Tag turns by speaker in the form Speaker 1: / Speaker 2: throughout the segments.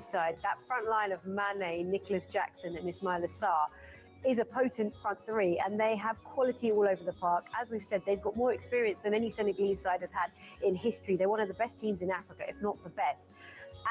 Speaker 1: side, that front line of Mane, Nicholas Jackson and Ismail Assar is a potent front three, and they have quality all over the park. As we've said, they've got more experience than any Senegalese side has had in history. They're one of the best teams in Africa, if not the best.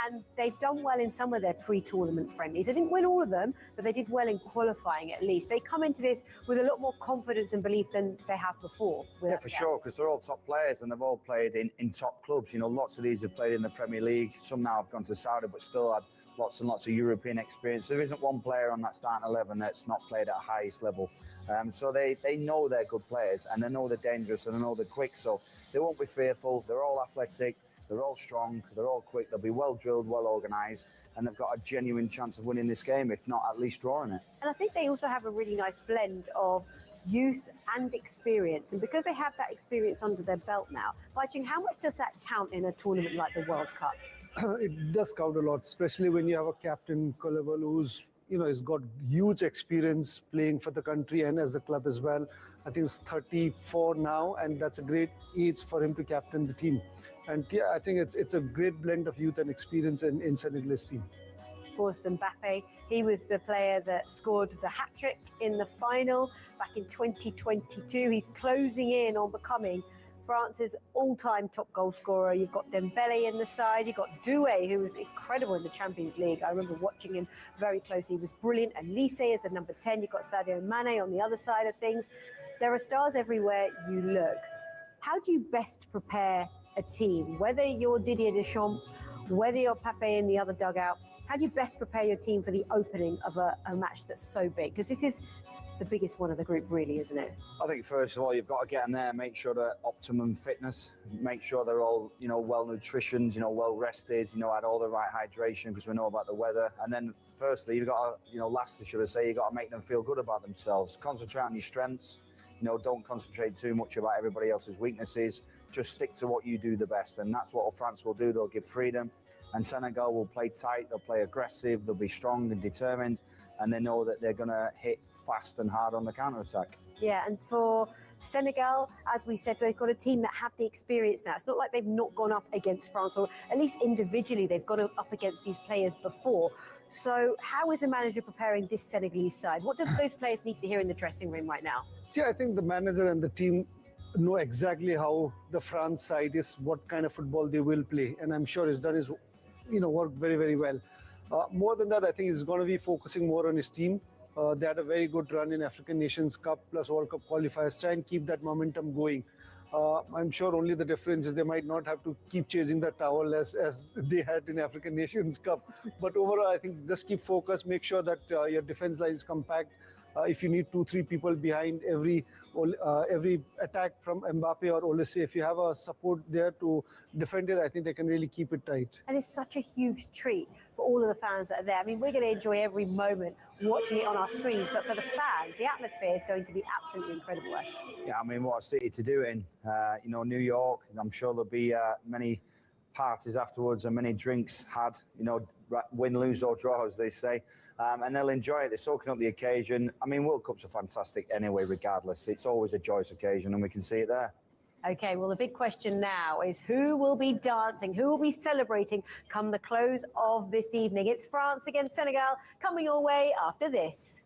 Speaker 1: And they've done well in some of their pre-tournament friendlies. They didn't win all of them, but they did well in qualifying at least. They come into this with a lot more confidence and belief than they have before.
Speaker 2: Yeah, for sure, because they're all top players and they've all played in top clubs. You know, lots of these have played in the Premier League. Some now have gone to Saudi, but still had lots and lots of European experience. There isn't one player on that starting 11 that's not played at a highest level. So they know they're good players, and they know they're dangerous, and they know they're quick. So they won't be fearful. They're all athletic. They're all strong, they're all quick, they'll be well drilled, well organised, and they've got a genuine chance of winning this game, if not at least drawing it.
Speaker 1: And I think they also have a really nice blend of youth and experience. And because they have that experience under their belt now, Baiching, how much does that count in a tournament like the World Cup?
Speaker 3: It does count a lot, especially when you have a captain, Coleville, who's has got huge experience playing for the country and as the club as well. I think he's 34 now, and that's a great age for him to captain the team. And yeah, I think it's a great blend of youth and experience in Senegal's team.
Speaker 1: Of course, Mbappe, he was the player that scored the hat-trick in the final back in 2022. He's closing in on becoming France's all-time top goal scorer. You've got Dembele in the side. You've got Doué, who was incredible in the Champions League. I remember watching him very closely. He was brilliant. And Elise is the number 10. You've got Sadio Mane on the other side of things. There are stars everywhere you look. How do you best prepare a team? Whether you're Didier Deschamps, whether you're Pape in the other dugout, how do you best prepare your team for the opening of a match that's so big? Because this is the biggest one of the group, really, isn't it?
Speaker 2: I think first of all, you've got to get in there, make sure they're optimum fitness, make sure they're all, well nutritioned, well rested, had all the right hydration, because we know about the weather. And then firstly, you've got to, lastly, should I say, you've got to make them feel good about themselves. Concentrate on your strengths. Don't concentrate too much about everybody else's weaknesses. Just stick to what you do the best, and that's what France will do. They'll give freedom, and Senegal will play tight. They'll play aggressive. They'll be strong and determined, and they know that they're going to hit fast and hard on the counter-attack.
Speaker 1: Yeah, and for Senegal, as we said, they've got a team that have the experience now. It's not like they've not gone up against France, or at least individually they've gone up against these players before. So how is the manager preparing this Senegalese side? What do those players need to hear in the dressing room right now?
Speaker 3: See, I think the manager and the team know exactly how the France side is, what kind of football they will play. And I'm sure he's done his, work very, very well. More than that, I think he's going to be focusing more on his team. They had a very good run in African Nations Cup plus World Cup qualifiers. Try and keep that momentum going. I'm sure only the difference is they might not have to keep chasing the towel as they had in African Nations Cup. But overall, I think just keep focused, make sure that your defense line is compact. If you need 2-3 people behind every attack from Mbappe or Olise, if you have a support there to defend it, I think they can really keep it tight.
Speaker 1: And it's such a huge treat for all of the fans that are there. I mean, we're going to enjoy every moment watching it on our screens, but for the fans, the atmosphere is going to be absolutely incredible, Ash.
Speaker 2: Yeah, I mean, what a city to do it in. New York, I'm sure there'll be many parties afterwards and many drinks had, win, lose or draw, as they say. And they'll enjoy it. They're soaking up the occasion. I mean, World Cups are fantastic anyway, regardless. It's always a joyous occasion, and we can see it there.
Speaker 1: Okay, well, the big question now is who will be dancing, who will be celebrating come the close of this evening? It's France against Senegal, coming your way after this.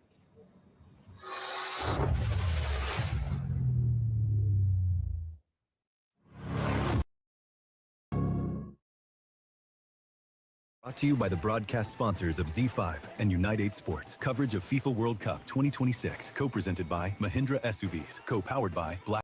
Speaker 4: Brought to you by the broadcast sponsors of Z5 and Unite8 Sports. Coverage of FIFA World Cup 2026, co-presented by Mahindra SUVs, co-powered by Black.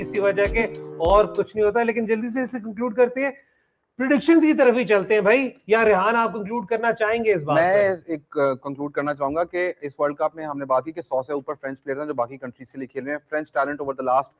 Speaker 5: किसी वजह के, और कुछ नहीं होता। लेकिन जल्दी से इसे कंक्लूड करते हैं, प्रेडिक्शंस की तरफ ही चलते हैं भाई। या रेहान आप कंक्लूड करना चाहेंगे इस बात
Speaker 6: मैं
Speaker 5: पर?
Speaker 6: एक कंक्लूड करना चाहूंगा कि इस वर्ल्ड कप में हमने बात की कि 100 से ऊपर फ्रेंच प्लेयर हैं जो बाकी कंट्रीज के लिए खेल रहे हैं। French talent over the last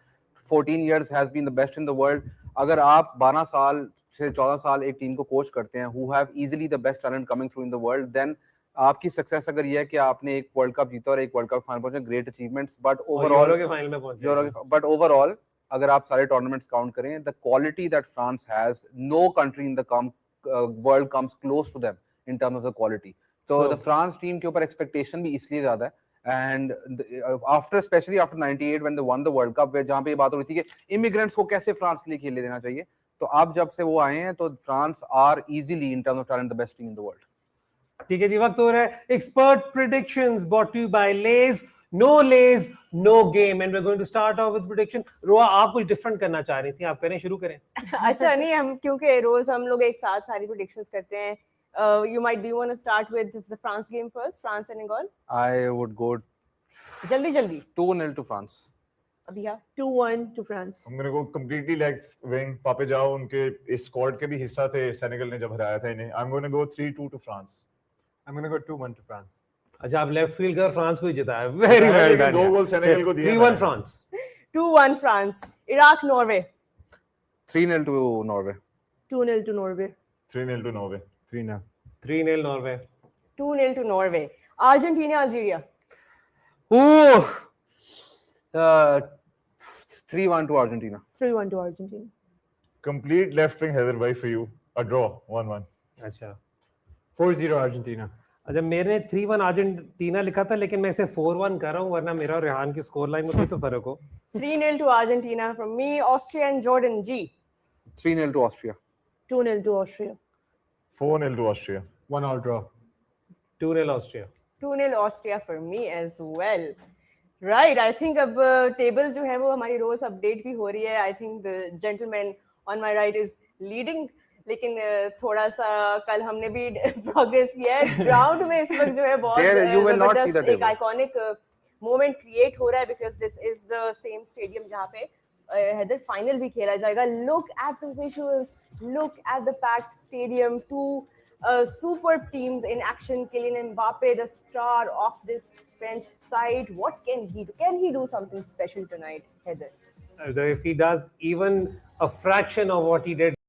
Speaker 6: 14 years has been the best in the world. अगर आप 12 साल से 14 साल एक टीम को कोच करते हैं who have easily the best talent coming through in the world, then आपकी सक्सेस अगर ये है कि आपने एक वर्ल्ड कप जीता और एक वर्ल्ड कप फाइनल पहुंचे, great achievement. But overall
Speaker 5: Euro के फाइनल में पहुंचे।
Speaker 6: बट ओवरऑल अगर आप सारे टूर्नामेंट्स काउंट करें, the quality that France has, no country in the world comes close to them in terms of the quality. तो the France team के ऊपर एक्सपेक्टेशन भी इसलिए ज्यादा है। And after specially after 98 when they won the World Cup, जहां पे ये बात हो रही थी कि इमिग्रेंट्स को कैसे फ्रांस के लिए खेलने देना चाहिए, तो अब जब से वो आए हैं तो France are easily in terms of talent the best team in the world.
Speaker 5: ठीक है जी, वक्त हो रहा है expert predictions brought you by Lay's. No Lay's no game, and we are going to start off with prediction. रोआ, आप कुछ डिफरेंट करना चाह रही थी, आप करें, शुरू करें।
Speaker 7: अच्छा नहीं, हम क्योंकि रोज हम लोग एक साथ सारी प्रेडिक्शंस करते हैं। You might, do you want to start with the France game first? France Senegal?
Speaker 6: I would go
Speaker 7: जल्दी
Speaker 6: 2-0 to France.
Speaker 7: अभी हाँ
Speaker 1: 2-1 to France.
Speaker 8: I'm gonna go completely left wing. पापे जाओ उनके इस स्क्वाड के भी हिस्सा थे सेनेगल ने जब हराया था इन्हें। I'm gonna go 3-2 to France.
Speaker 9: I'm gonna go 2-1 to France.
Speaker 5: अच्छा, आप लेफ्ट फील्ड कर फ्रांस को ही जिताया, वेरी वेल डन।
Speaker 8: 2 गोल सेनेगल को दिए।
Speaker 5: 3-1 France.
Speaker 7: 2-1 France. Iraq Norway.
Speaker 6: 3-0 to Norway.
Speaker 1: 2-0 to Norway.
Speaker 8: 3-0 to Norway.
Speaker 9: 3-0.
Speaker 5: 3-0 Norway.
Speaker 7: 2-0 to Norway. Argentina Algeria.
Speaker 6: Ooh, 3-1 to Argentina.
Speaker 1: 3-1 to Argentina.
Speaker 8: Complete left wing Heather भाई for you. A draw 1-1.
Speaker 5: अच्छा
Speaker 9: 4-0 Argentina.
Speaker 5: अच्छा, मेरे 3-1 Argentina लिखा था, लेकिन मैं इसे 4-1 कर रहा हूँ, वरना मेरा और रेहान की स्कोर लाइन में कोई तो फर्क हो।
Speaker 7: 3-0 to Argentina from me. Austria and Jordan G.
Speaker 6: 3-0 to Austria.
Speaker 1: 2-0 to Austria.
Speaker 8: 4-0 to Austria.
Speaker 9: 1-1 draw.
Speaker 5: 2-0 Austria.
Speaker 7: 2-0 Austria for me as well. Right, I think अब टेबल जो है वो हमारी रोज अपडेट भी हो रही है। I think the gentleman on my right is leading. लेकिन थोड़ा सा कल हमने भी प्रोग्रेस किया है। ग्राउंड में इस वक्त जो है बहुत जबरदस्त एक आइकॉनिक मोमेंट क्रिएट हो रहा है, because this is the same stadium जहाँ पे हैदर फाइनल भी खेला जाएगा। Look at the visuals, look at the packed stadium, two superb teams in action. Kylian Mbappe, the star of this French side. What can he do? Can he do something special tonight, Heather?
Speaker 5: If he does even a fraction of what he did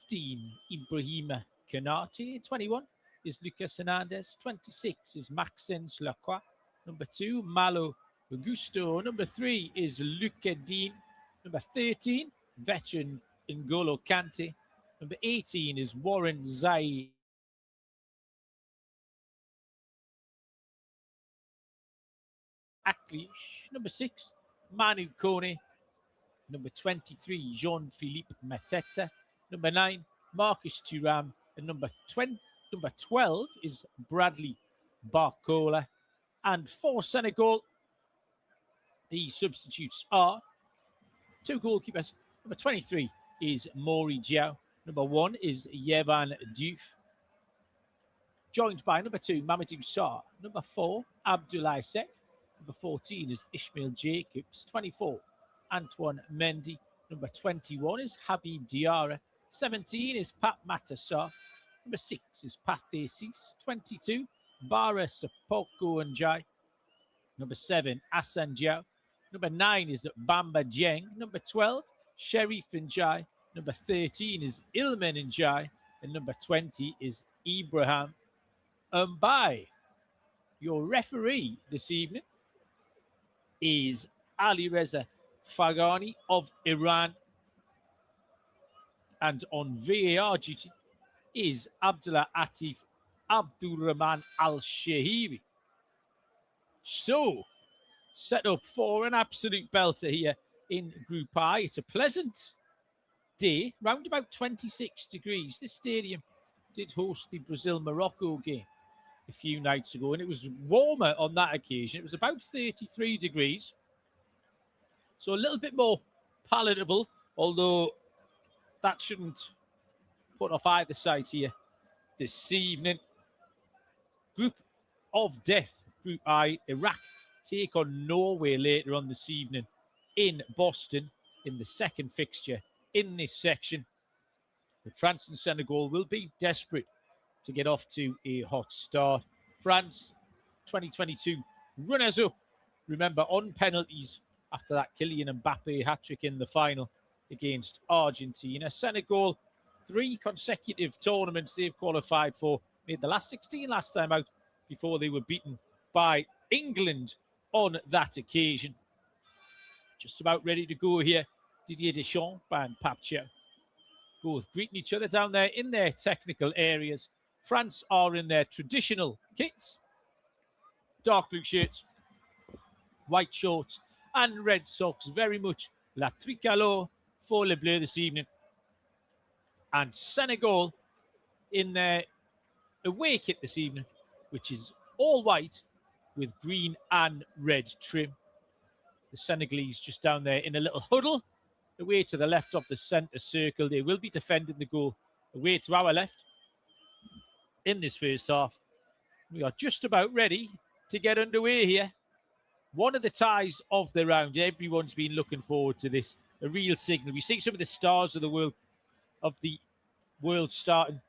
Speaker 10: 15, Ibrahim Konate. 21 is Lucas Hernandez. 26 is Maxence Lacroix. Number 2, Malo Augusto. Number 3 is Luca Dean. Number 13, veteran N'Golo Kante. Number 18 is Warren Zai. Aklish. Number 6, Manu Kone. Number 23, Jean-Philippe Mateta. Number 9, Marcus Thuram. And number 12 is Bradley Barcola. And for Senegal, the substitutes are 2 goalkeepers. Number 23 is Maury Diaw. Number 1 is Yevan Diouf. Joined by number 2, Mamadou Sarr. Number 4, Abdoulaye Seck. Number 14 is Ishmael Jacobs. 24, Antoine Mendy. Number 21 is Habib Diarra. 17 is Pat Matassar. Number 6 is Pathé Ciss. 22, Bara Sapoko Njai. Number 7, Hassan Diao. Number 9 is Bamba Dieng. Number 12, Sherif Njai. Number 13 is Ilman Njai. And number 20 is Ibrahim Mbappe. Your referee this evening is Ali Reza Faghani of Iran. And on VAR duty is Abdullah Atif Abdurrahman Al-Shahiri. So, set up for an absolute belter here in Group I. It's a pleasant day, round about 26 degrees. This stadium did host the Brazil-Morocco game a few nights ago, and it was warmer on that occasion. It was about 33 degrees. So a little bit more palatable, although that shouldn't put off either side here this evening. Group of death, Group I, Iraq take on Norway later on this evening in Boston in the second fixture in this section. But France and Senegal will be desperate to get off to a hot start. France, 2022 runners-up, remember, on penalties after that Kylian Mbappe hat-trick in the final against Argentina. Senegal, 3 consecutive tournaments they've qualified for. Made the last 16 last time out before they were beaten by England on that occasion. Just about ready to go here. Didier Deschamps and Pape Thiaw both greeting each other down there in their technical areas. France are in their traditional kits. Dark blue shirts, white shorts and red socks. Very much la tricolore for Le Bleu this evening. And Senegal in their away kit this evening, which is all white with green and red trim. The Senegalese just down there in a little huddle, away to the left of the centre circle. They will be defending the goal away to our left in this first half. We are just about ready to get underway here. One of the ties of the round. Everyone's been looking forward to this. A real signal. We see some of the stars of the world starting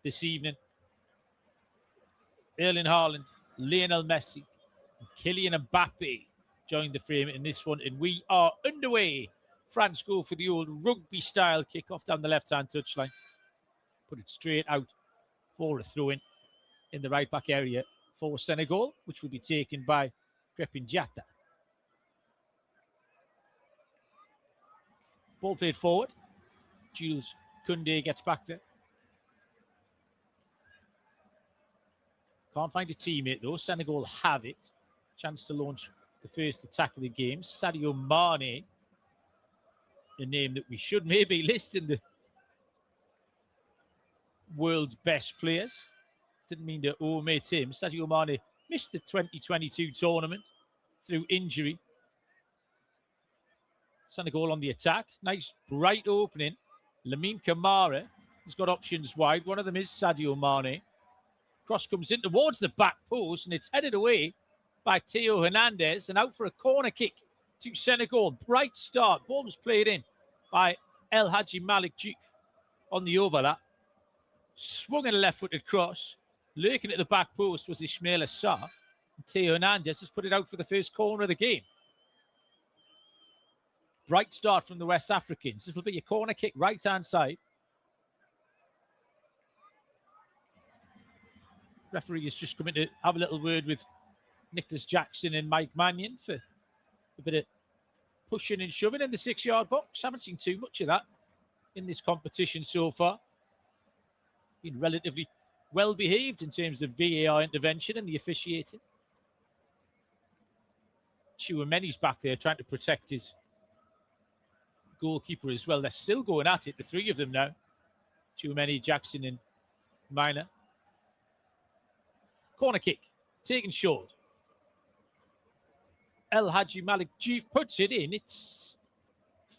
Speaker 10: this evening. Erling Haaland, Lionel Messi, and Kylian Mbappe join the frame in this one, and we are underway. France go for the old rugby-style kick-off down the left-hand touchline. Put it straight out for a throw-in in the right-back area for Senegal, which will be taken by Crépin Diatta. Ball played forward. Jules Koundé gets back there. Can't find a teammate, though. Senegal have it. Chance to launch the first attack of the game. Sadio Mane, a name that we should maybe list in the world's best players. Didn't mean to omit him. Sadio Mane missed the 2022 tournament through injury. Senegal on the attack. Nice bright opening. Lamine Camara has got options wide. One of them is Sadio Mane. Cross comes in towards the back post, and it's headed away by Theo Hernandez, and out for a corner kick to Senegal. Bright start. Ball was played in by El Hadji Malik Diouf on the overlap. Swung in a left-footed cross. Lurking at the back post was Ismail Assar. Theo Hernandez has put it out for the first corner of the game. Bright start from the West Africans. This will be a corner kick right-hand side. Referee is just coming to have a little word with Nicholas Jackson and Mike Mannion for a bit of pushing and shoving in the 6-yard box. Haven't seen too much of that in this competition so far. Been relatively well behaved in terms of VAR intervention and the officiating. Chouameni's back there trying to protect his goalkeeper as well. They're still going at it, the three of them now. Chouameni, Jackson and Minor. Corner kick, taken short. El Hadji Malik Diouf puts it in. It's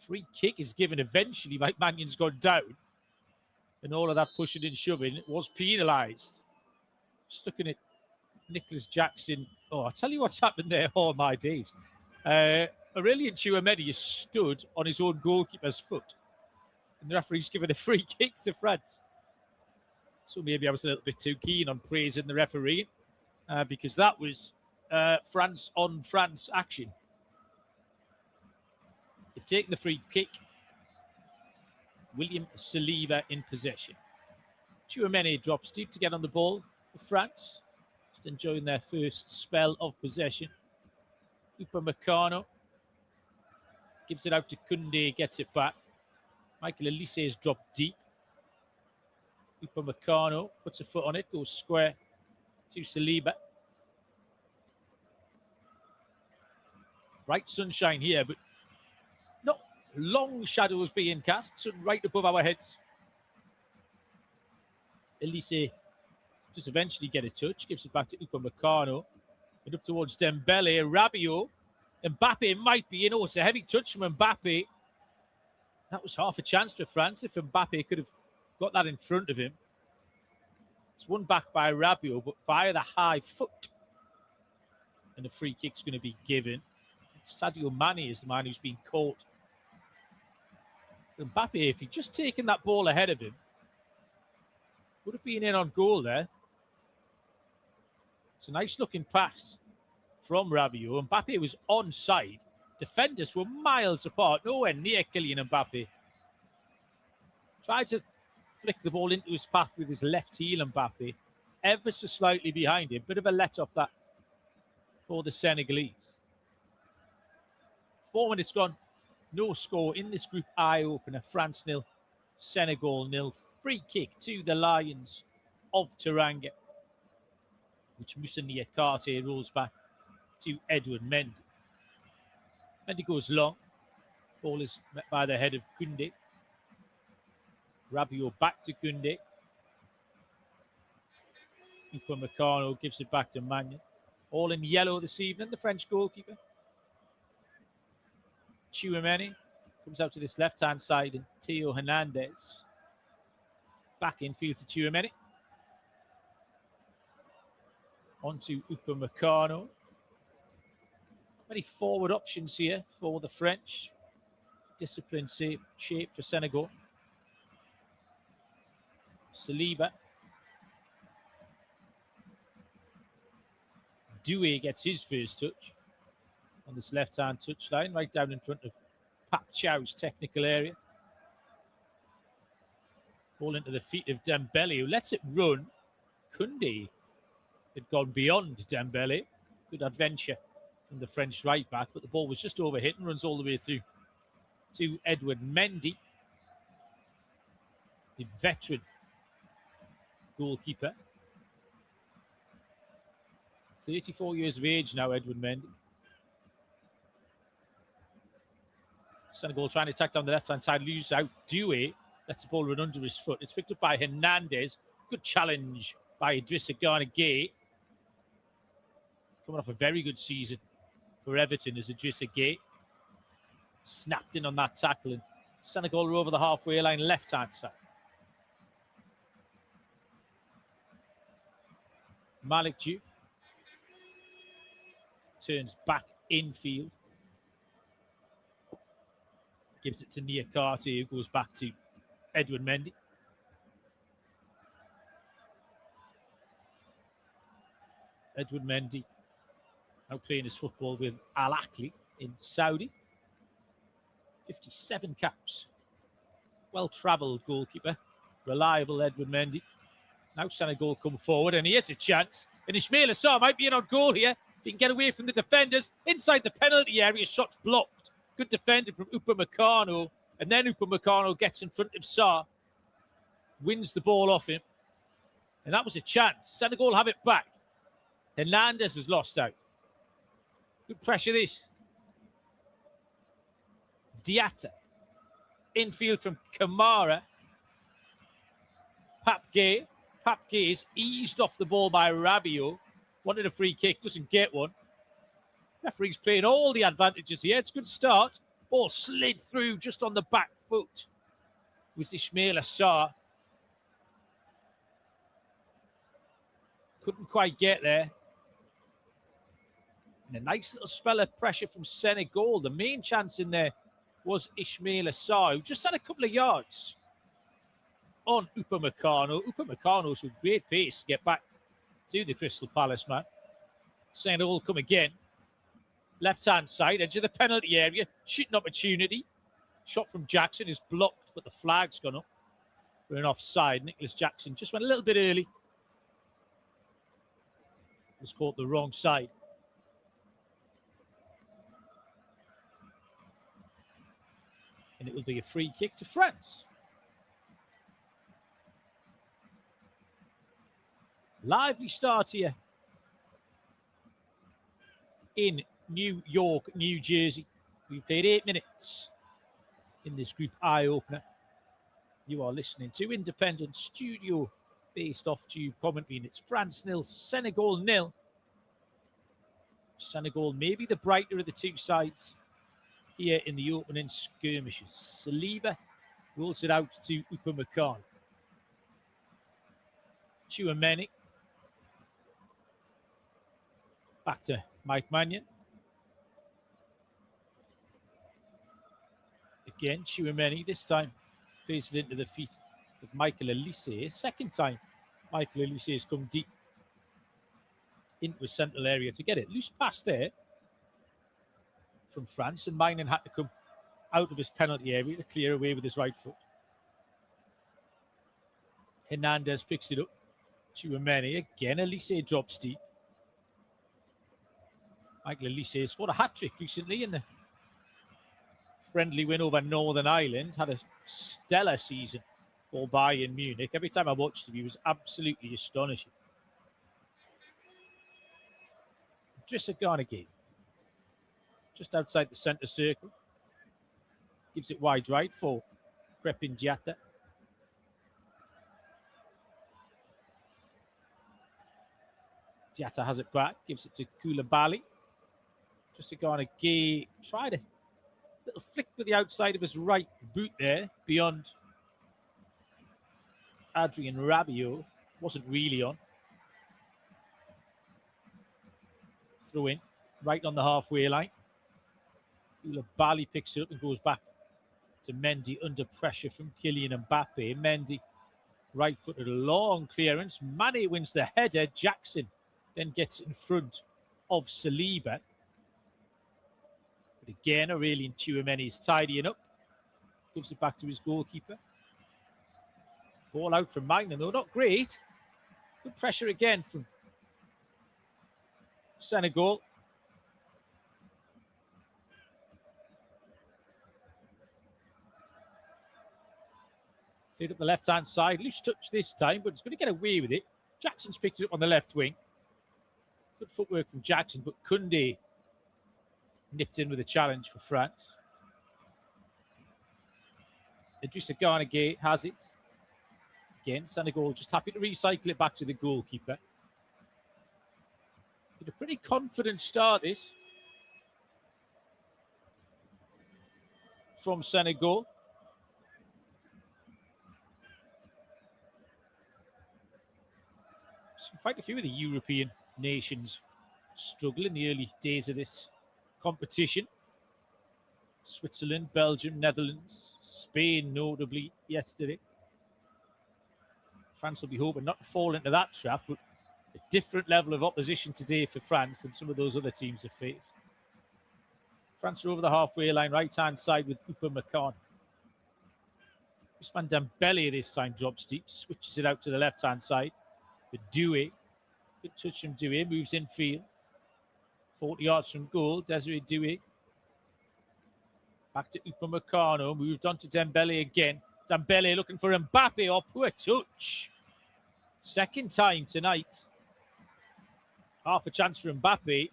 Speaker 10: free kick is given eventually. Mike Mannion's gone down. And all of that pushing and shoving was penalised. Stuck in it, Nicholas Jackson. Oh, I'll tell you what's happened there. Oh, my days. Aurelien Tchouameni stood on his own goalkeeper's foot. And the referee's given a free kick to France. So maybe I was a little bit too keen on praising the referee because that was France on France action. They've taken the free kick. William Saliba in possession. Tchouameni drops deep to get on the ball for France. Just enjoying their first spell of possession. Upamecano gives it out to Koundé, gets it back. Michael Elise has dropped deep. Upamecano puts a foot on it, goes square to Saliba. Bright sunshine here, but not long shadows being cast, so right above our heads. Elise just eventually get a touch, gives it back to Upamecano. And up towards Dembele, Rabiot. Mbappe might be in. Oh, it's a heavy touch from Mbappe. That was half a chance for France if Mbappe could have got that in front of him. It's won back by Rabiot, but via the high foot. And the free kick's going to be given. Sadio Mane is the man who's been caught. Mbappe, if he'd just taken that ball ahead of him, would have been in on goal there. It's a nice looking pass from Rabiot. Mbappe was onside. Defenders were miles apart, nowhere near Kylian Mbappe. Tried to flick the ball into his path with his left heel, Mbappe. Ever so slightly behind him. Bit of a let-off that for the Senegalese. 4 minutes gone. No score in this group eye-opener. France 0, Senegal 0. Free kick to the Lions of Teranga, which Moussa Niakate rolls back to Edward Mendy. Mendy goes long. Ball is met by the head of Koundé. Rabiot back to Koundé. Upamecano gives it back to Mannion. All in yellow this evening, the French goalkeeper. Tchouameni comes out to this left-hand side and Theo Hernandez. Back in field to Tchouameni. On to Upamecano. Many forward options here for the French. Disciplined shape for Senegal. Saliba. Doué gets his first touch on this left-hand touchline, right down in front of Pap Chow's technical area. Ball into the feet of Dembele, who lets it run. Koundé had gone beyond Dembele. Good adventure from the French right-back, but the ball was just overhit and runs all the way through to Edward Mendy, the veteran goalkeeper. 34 years of age now, Edward Mendy. Senegal trying to attack down the left-hand side, loses out. Doué lets the ball run under his foot. It's picked up by Hernandez. Good challenge by Idrissa Gana Gueye. Coming off a very good season for Everton as Idrissa Gueye snapped in on that tackle. And Senegal are over the halfway line, left-hand side. Malik Diouf turns back infield. Gives it to Niakate, who goes back to Edward Mendy. Edward Mendy now playing his football with Al Ahly in Saudi. 57 caps. Well-travelled goalkeeper. Reliable Edward Mendy. Now Senegal come forward, and here's a chance. And Ismail Assar might be in on goal here if he can get away from the defenders. Inside the penalty area, shot's blocked. Good defending from Upamecano. And then Upamecano gets in front of Sarr, wins the ball off him. And that was a chance. Senegal have it back. Hernandez has lost out. Good pressure this. Diatta. Infield from Kamara. Pape is eased off the ball by Rabiot. Wanted a free kick, doesn't get one. Referee's playing all the advantages here. It's a good start. Ball slid through just on the back foot. Was Ismail Assar. Couldn't quite get there. And a nice little spell of pressure from Senegal. The main chance in there was Ismail Assar, who just had a couple of yards on Upamecano. Upamecano's with great pace to get back to the Crystal Palace man. Senegal come again. Left-hand side, edge of the penalty area. Shooting opportunity. Shot from Jackson is blocked, but the flag's gone up for an offside. Nicholas Jackson just went a little bit early. Was caught the wrong side. And it will be a free kick to France. Lively start here in New York, New Jersey. We've played 8 minutes in this group eye-opener. You are listening to independent studio-based off-tube commentary, and it's France 0, Senegal 0. Senegal may be the brighter of the two sides here in the opening skirmishes. Saliba rolls it out to Upamecano. Chouameni. Back to Mike Mannion. Again, Chouameni, this time plays it into the feet of Michael Olise. Second time, Michael Olise has come deep into a central area to get it. Loose pass there from France, and Mannion had to come out of his penalty area to clear away with his right foot. Hernandez picks it up. Chouameni again. Olise drops deep. Michael Olise scored a hat-trick recently in the friendly win over Northern Ireland. Had a stellar season for Bayern Munich. Every time I watched him, he was absolutely astonishing. Idrissa Gana Gueye, just outside the centre circle. Gives it wide right for Crepin Diatta. Diatta has it back, gives it to Koulibaly. Idrissa Gana Gueye tried a little flick with the outside of his right boot there, beyond Adrien Rabiot. Wasn't really on. Throw in, right on the halfway line. Koulibaly picks it up and goes back to Mendy under pressure from Kylian Mbappe. Mendy, right-footed, long clearance. Mane wins the header. Jackson then gets in front of Saliba. But again, Aurelien Tchouameni is tidying up. Gives it back to his goalkeeper. Ball out from Magnan, though not great. Good pressure again from Senegal. Played up the left-hand side. Loose touch this time, but it's going to get away with it. Jackson's picked it up on the left wing. Good footwork from Jackson, but Koundé nipped in with a challenge for France. Idrissa Gana Gueye has it. Again, Senegal just happy to recycle it back to the goalkeeper. Did a pretty confident start this from Senegal. Quite a few of the European nations struggle in the early days of this competition. Switzerland, Belgium, Netherlands, Spain notably yesterday. France will be hoping not to fall into that trap, but a different level of opposition today for France than some of those other teams have faced. France are over the halfway line, right-hand side with Upamecano. Ousmane Dembele this time drops deep, switches it out to the left-hand side. for Doué. Good touch from Doué, moves infield. 40 yards from goal, Desiree Doué. Back to Upamecano, moved on to Dembele again. Dembele looking for Mbappe, oh, poor touch. Second time tonight. Half a chance for Mbappe.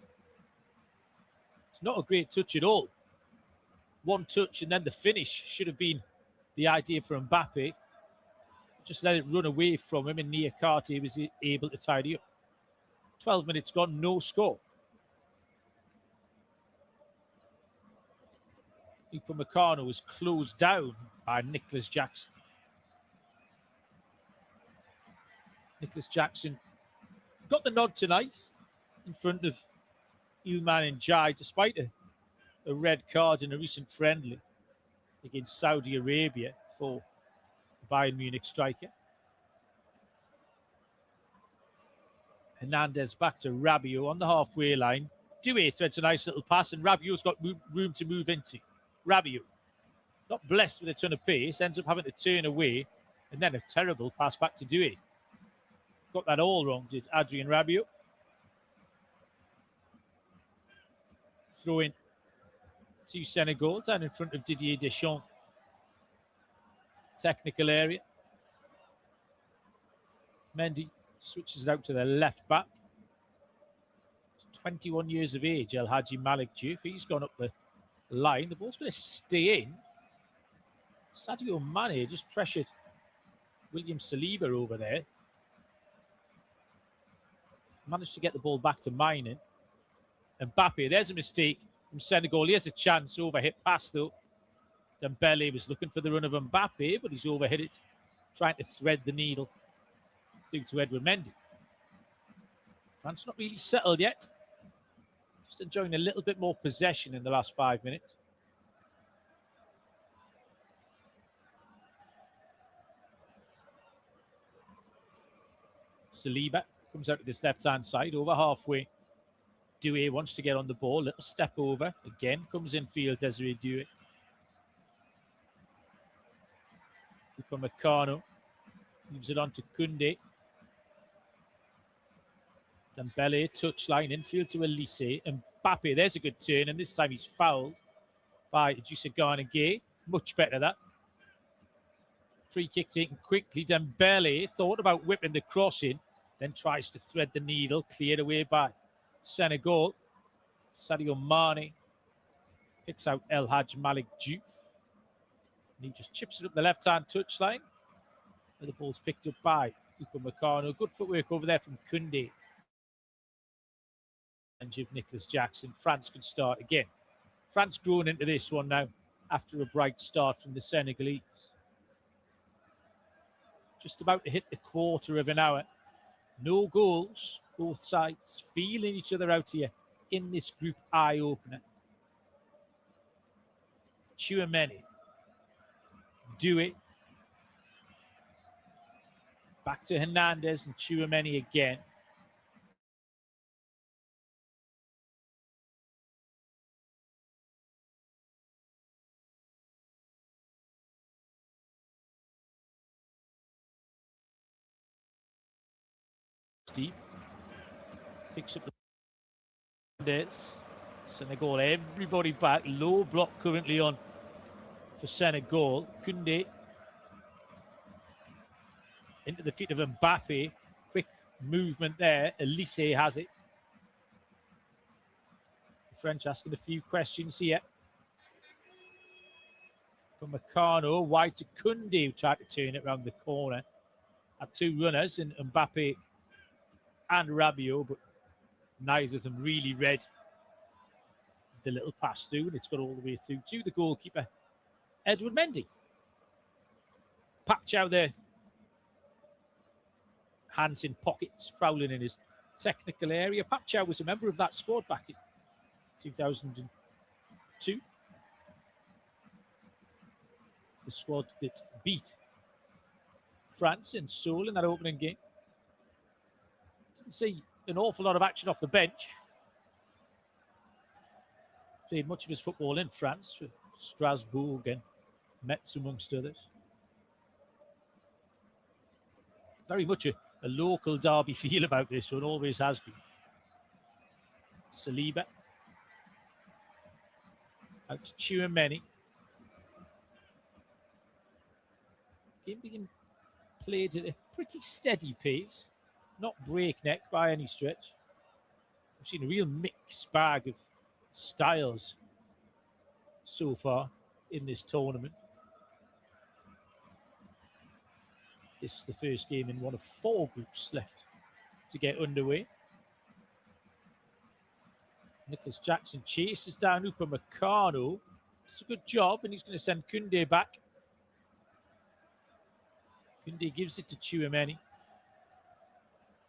Speaker 10: It's not a great touch at all. One touch and then the finish should have been the idea for Mbappe. Just let it run away from him and Niakate was able to tidy up. 12 minutes gone, no score. Upamecano was closed down by Nicholas Jackson. Nicholas Jackson got the nod tonight in front of Ilman Ndiaye, despite a red card in a recent friendly against Saudi Arabia for the Bayern Munich striker. Hernandez back to Rabiot on the halfway line. Doué threads a nice little pass, and Rabiot's got room to move into. Rabiot, not blessed with a ton of pace, ends up having to turn away, and then a terrible pass back to Doué. Got that all wrong, did Adrien Rabiot. Throw in to Senegal, down in front of Didier Deschamps. Technical area. Mendy switches it out to the left back. He's 21 years of age, El Hadji Malik Diouf. He's gone up the line. The ball's going to stay in. Sadio Mane just pressured William Saliba over there. Managed to get the ball back to Mainin. Mbappe, there's a mistake from Senegal. He has a chance, overhit pass though. Dembele was looking for the run of Mbappe, but he's overhit it, trying to thread the needle through to Edward Mendy. France not really settled yet. Just enjoying a little bit more possession in the last 5 minutes. Saliba comes out to this left-hand side, over halfway. Doué wants to get on the ball, little step over. Again, comes in field, Desiree Doué. Upamecano moves it on to Koundé. Dembele, touchline, infield to Elise. Mbappe, there's a good turn, and this time he's fouled by Idrissa Gana Gueye. Much better that. Free kick taken quickly. Dembele thought about whipping the cross in, then tries to thread the needle, cleared away by Senegal. Sadio Mane picks out El Hadji Malik Diouf. And he just chips it up the left-hand touchline. The ball's picked up by Upamecano. Good footwork over there from Koundé. And of Nicholas Jackson. France can start again. France growing into this one now after a bright start from the Senegalese. Just about to hit the quarter of an hour. No goals. Both sides feeling each other out here in this group eye-opener. Tchouaméni. Doué. Back to Hernandez and Tchouaméni again. Deep. Picks up the Hernandez. Senegal, everybody back. Low block currently on for Senegal. Koundé into the feet of Mbappe. Quick movement there. Elise has it. The French asking a few questions here. From Upamecano, wide to Koundé, who tried to turn it around the corner. Had two runners in Mbappe and Rabiot, but neither of them really read the little pass through, and it's got all the way through to the goalkeeper, Edward Mendy. Pak Chow there. Hands in pockets, prowling in his technical area. Pak Chow was a member of that squad back in 2002. The squad that beat France in Seoul in that opening game. Didn't see an awful lot of action off the bench. Played much of his football in France for Strasbourg and Metz amongst others. Very much a local derby feel about this one, always has been. Saliba. Out to Tchouaméni. Game being played at a pretty steady pace, not breakneck by any stretch. I've seen a real mixed bag of styles so far in this tournament. This is the first game in one of 4 groups left to get underway. Nicholas Jackson chases down Upamecano. It's a good job, and he's going to send Koundé back. Koundé gives it to Tchouaméni.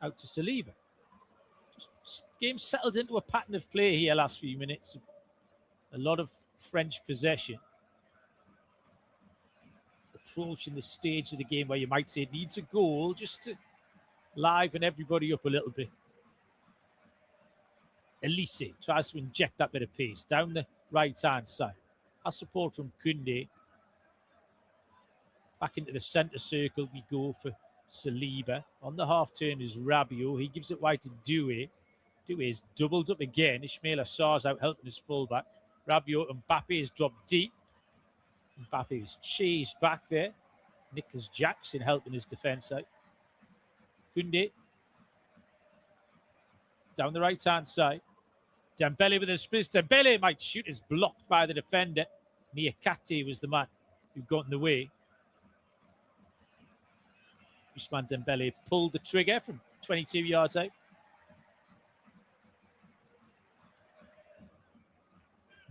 Speaker 10: Out to Saliba. Just game settled into a pattern of play here last few minutes. A lot of French possession. Approaching the stage of the game where you might say it needs a goal just to liven everybody up a little bit. Elise tries to inject that bit of pace down the right-hand side. Has support from Koundé. Back into the centre circle we go for Saliba. On the half turn is Rabiot. He gives it wide to Doué. Doué is doubled up again. Ismail Assar's out helping his fullback. Rabiot and Mbappe is dropped deep. Mbappe is chased back there. Nicholas Jackson helping his defence out. Koundé. Down the right-hand side. Dembele with a split. Dembele might shoot. Is blocked by the defender. Niakate was the man who got in the way. Ousmane Dembele pulled the trigger from 22 yards out.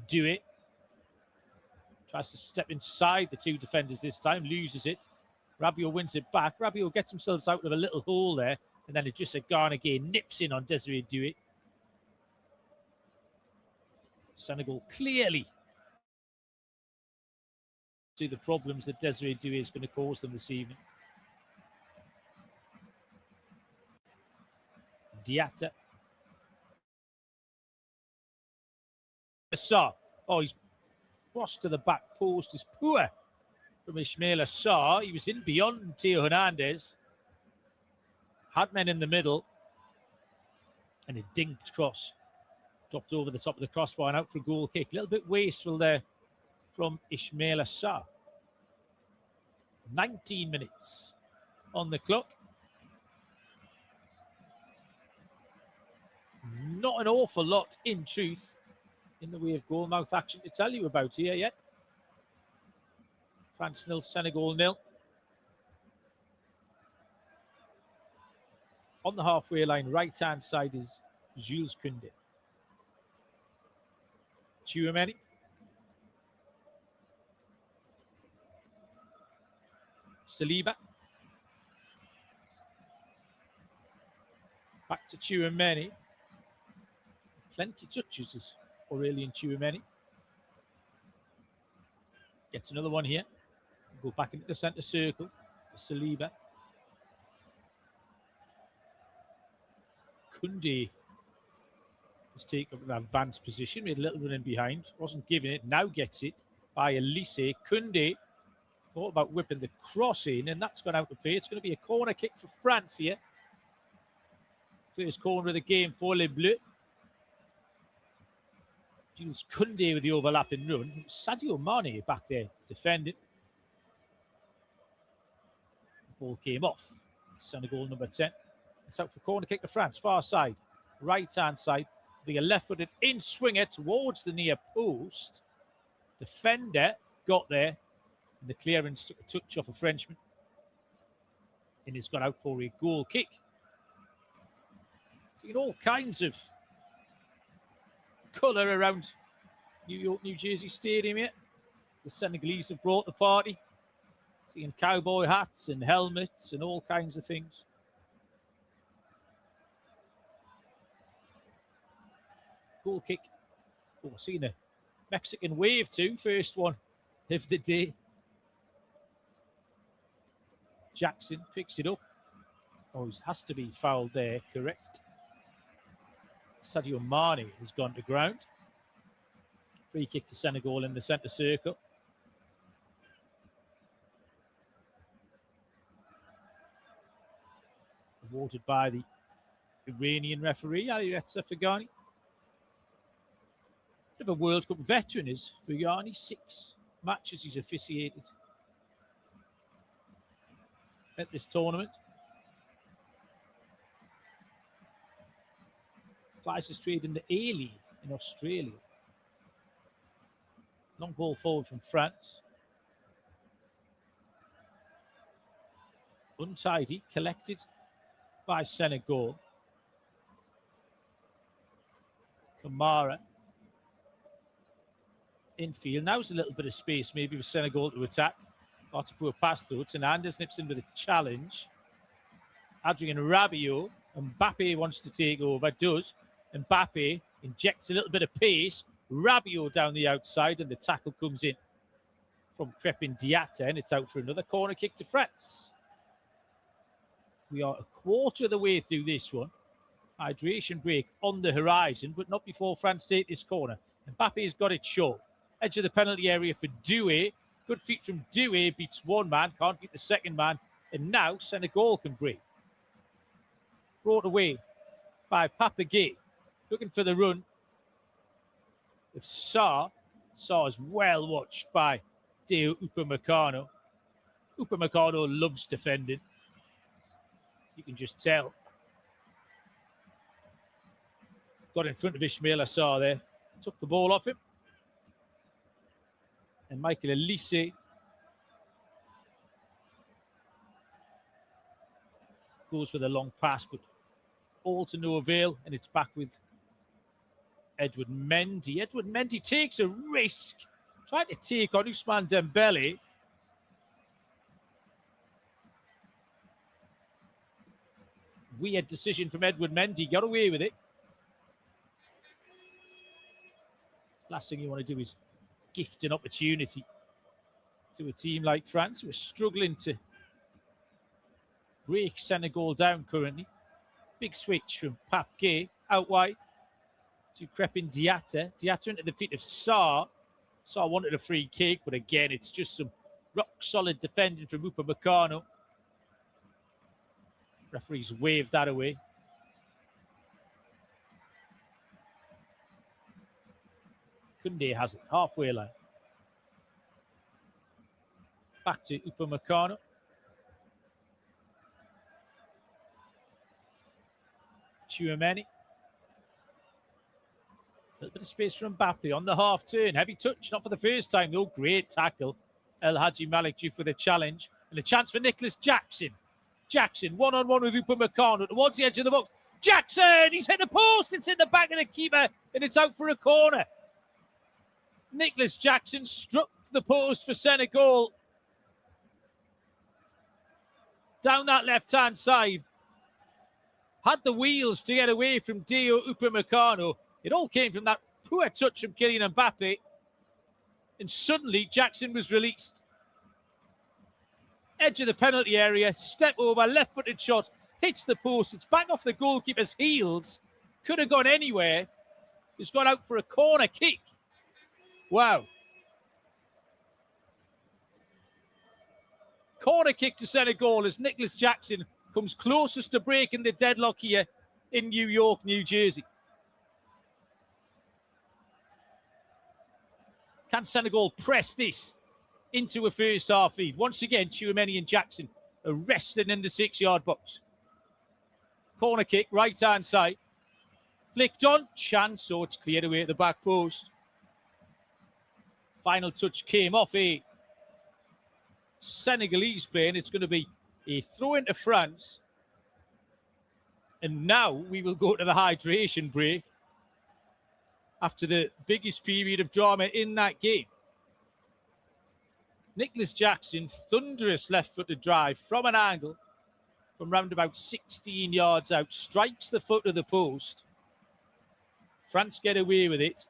Speaker 10: Do it. Tries to step inside the 2 defenders this time. Loses it. Rabiot wins it back. Rabiot gets himself out of a little hole there. And then Idrissa Gana again nips in on Desiree Doué. Senegal clearly see the problems that Desiree Doué is going to cause them this evening. Diatta. Assar. Oh, he's crossed to the back post. Is poor from Ismail Assar. He was in beyond Theo Hernandez. Had men in the middle. And a dinked cross. Dropped over the top of the crossbar and out for a goal kick. A little bit wasteful there from Ismail Assar. 19 minutes on the clock. Not an awful lot, in truth, in the way of goal-mouth action to tell you about here yet. France 0, Senegal 0. On the halfway line, right-hand side is Jules Koundé. Tchouaméni. Saliba. Back to Tchouaméni. Plenty touches as Aurélien Tchouaméni. Gets another one here. Go back into the centre circle for Saliba. Koundé has taken up an advanced position, made a little run in behind, wasn't giving it, now gets it by Elise. Koundé thought about whipping the cross in, and that's gone out to play. It's going to be a corner kick for France here. First corner of the game for Les Bleus. Jules Koundé with the overlapping run. Sadio Mane back there defending. The ball came off. Senegal number 10. It's out for corner kick to France. Far side. Right-hand side. Be a left-footed in-swinger towards the near post. Defender got there. And the clearance took a touch off a Frenchman. And he's gone out for a goal kick. Seeing all kinds of colour around New York, New Jersey Stadium here. The Senegalese have brought the party. Seeing cowboy hats and helmets and all kinds of things. Goal kick. Oh, seeing a Mexican wave too. First one of the day. Jackson picks it up. Oh, he has to be fouled there, correct. Sadio Mane has gone to ground. Free kick to Senegal in the centre circle. awarded by the Iranian referee, Alireza Fagani. Bit of a World Cup veteran is Fagani, 6 matches he's officiated at this tournament. Applies his trade in the A-League in Australia. Long ball forward from France. Untidy, collected by Senegal. Kamara. Infield. Now there's a little bit of space maybe for Senegal to attack. Got to put a pass through. Hernandez nips in with a challenge. Adrien Rabiot. Mbappe wants to take over. Does. Mbappe injects a little bit of pace. Rabiot down the outside, and the tackle comes in from Crépin Diatta, and it's out for another corner kick to France. We are a quarter of the way through this one. Hydration break on the horizon, but not before France take this corner. Mbappe has got it short. Edge of the penalty area for Doué. Good feet from Doué, beats one man, can't beat the second man. And now Senegal can break. Brought away by Papagay. Looking for the run of Sarr. Sarr is well watched by Deo Upamecano. Upamecano loves defending. You can just tell. Got in front of Ismail Sarr there. Took the ball off him. And Michael Elise goes with a long pass, but all to no avail, and it's back with Edward Mendy. Edward Mendy takes a risk, trying to take on Ousmane Dembele. Weird decision from Edward Mendy, got away with it. Last thing you want to do is gift an opportunity to a team like France, who are struggling to break Senegal down currently. Big switch from Pape Gueye out wide to Crépin Diatta. Diatta into the feet of Sarr. Sarr wanted a free kick, but again, it's just some rock-solid defending from Upamecano. Referees waved that away. Koundé has it, halfway line. Back to Upamecano. Tchouaméni. A little bit of space for Mbappe on the half turn. Heavy touch, not for the first time though. Great tackle. El Hadji Malik due for the challenge. And a chance for Nicholas Jackson. Jackson, one-on-one with Upamecano towards the edge of the box. Jackson, he's hit the post. It's in the back of the keeper, and it's out for a corner. Nicholas Jackson struck the post for Senegal. Down that left-hand side. Had the wheels to get away from Deo Upamecano. It all came from that poor touch from Kylian Mbappe. And suddenly, Jackson was released. Edge of the penalty area, step over, left-footed shot, hits the post. It's back off the goalkeeper's heels. Could have gone anywhere. It's gone out for a corner kick. Wow. Corner kick to Senegal as Nicholas Jackson comes closest to breaking the deadlock here in New York, New Jersey. Can Senegal press this into a first half lead? Once again, Tchouaméni and Jackson arrested in the 6-yard box. Corner kick, right-hand side. Flicked on, chance, so it's cleared away at the back post. Final touch came off a Senegalese player, and it's going to be a throw into France. And now we will go to the hydration break after the biggest period of drama in that game. Nicholas Jackson, thunderous left-footed drive from an angle from round about 16 yards out, strikes the foot of the post. France get away with it,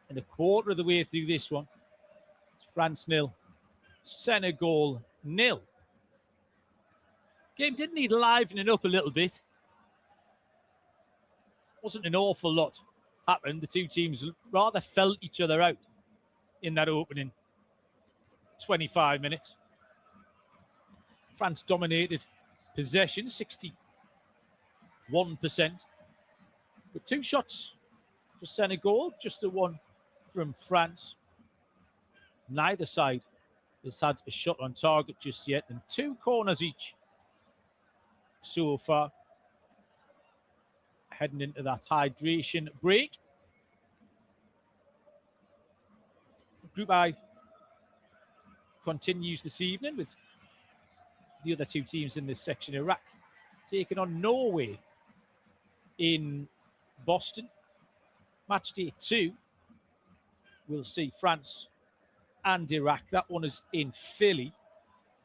Speaker 10: and a quarter of the way through this one, it's France 0, Senegal 0. Game did need livening up a little bit. Wasn't an awful lot happened. The two teams rather felt each other out in that opening 25 minutes. France dominated possession, 60 1%. But 2 shots for Senegal, just the one from France. Neither side has had a shot on target just yet, and 2 corners each so far. Heading into that hydration break. Group I continues this evening with the other 2 teams in this section. Iraq taking on Norway in Boston. Match day 2, we'll see France and Iraq. That one is in Philly.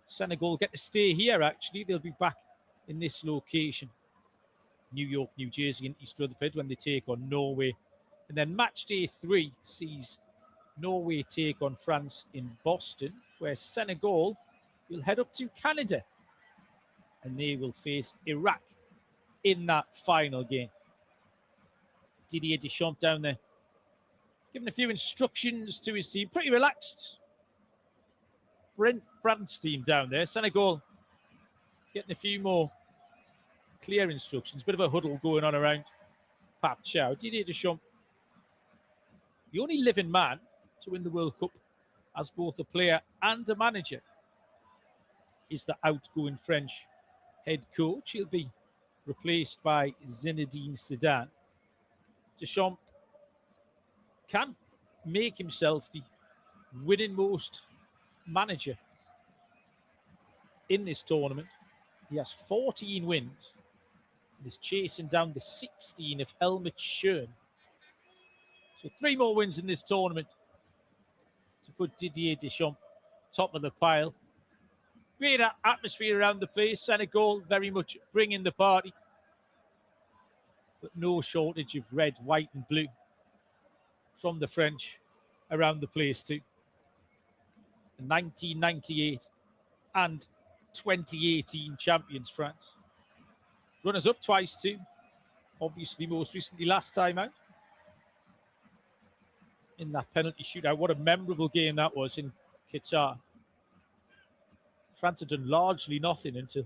Speaker 10: Senegal get to stay here, actually. They'll be back in this location. New York, New Jersey and East Rutherford when they take on Norway. And then match day 3 sees Norway take on France in Boston, where Senegal will head up to Canada and they will face Iraq in that final game. Didier Deschamps down there giving a few instructions to his team. Pretty relaxed. France team down there. Senegal getting a few more clear instructions. Bit of a huddle going on around Pap Chow. Didier Deschamps, the only living man to win the World Cup as both a player and a manager, is the outgoing French head coach. He'll be replaced by Zinedine Zidane. Deschamps can make himself the winning most manager in this tournament. He has 14 wins and is chasing down the 16 of Helmut Schön. So 3 more wins in this tournament to put Didier Deschamps top of the pile. Great atmosphere around the place. Senegal very much bringing the party, but no shortage of red, white and blue from the French around the place too. 1998 and 2018 champions France. Runners up twice too. Obviously most recently last time out in that penalty shootout. What a memorable game that was in Qatar. France had done largely nothing until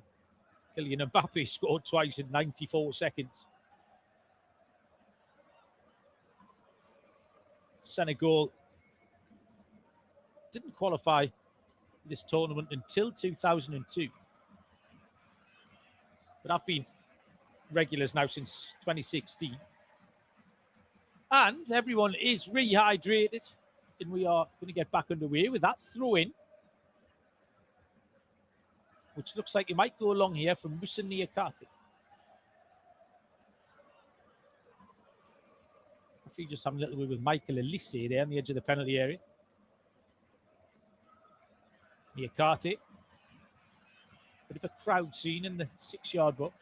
Speaker 10: Kylian Mbappe scored twice in 94 seconds. Senegal didn't qualify for this tournament until 2002. But I've been regulars now since 2016. And everyone is rehydrated. And we are going to get back underway with that throw-in, which looks like it might go along here from Moussa Niakate. Referee just having a little bit with Michael Elise there on the edge of the penalty area. Niakate. Bit of a crowd scene in the 6-yard box.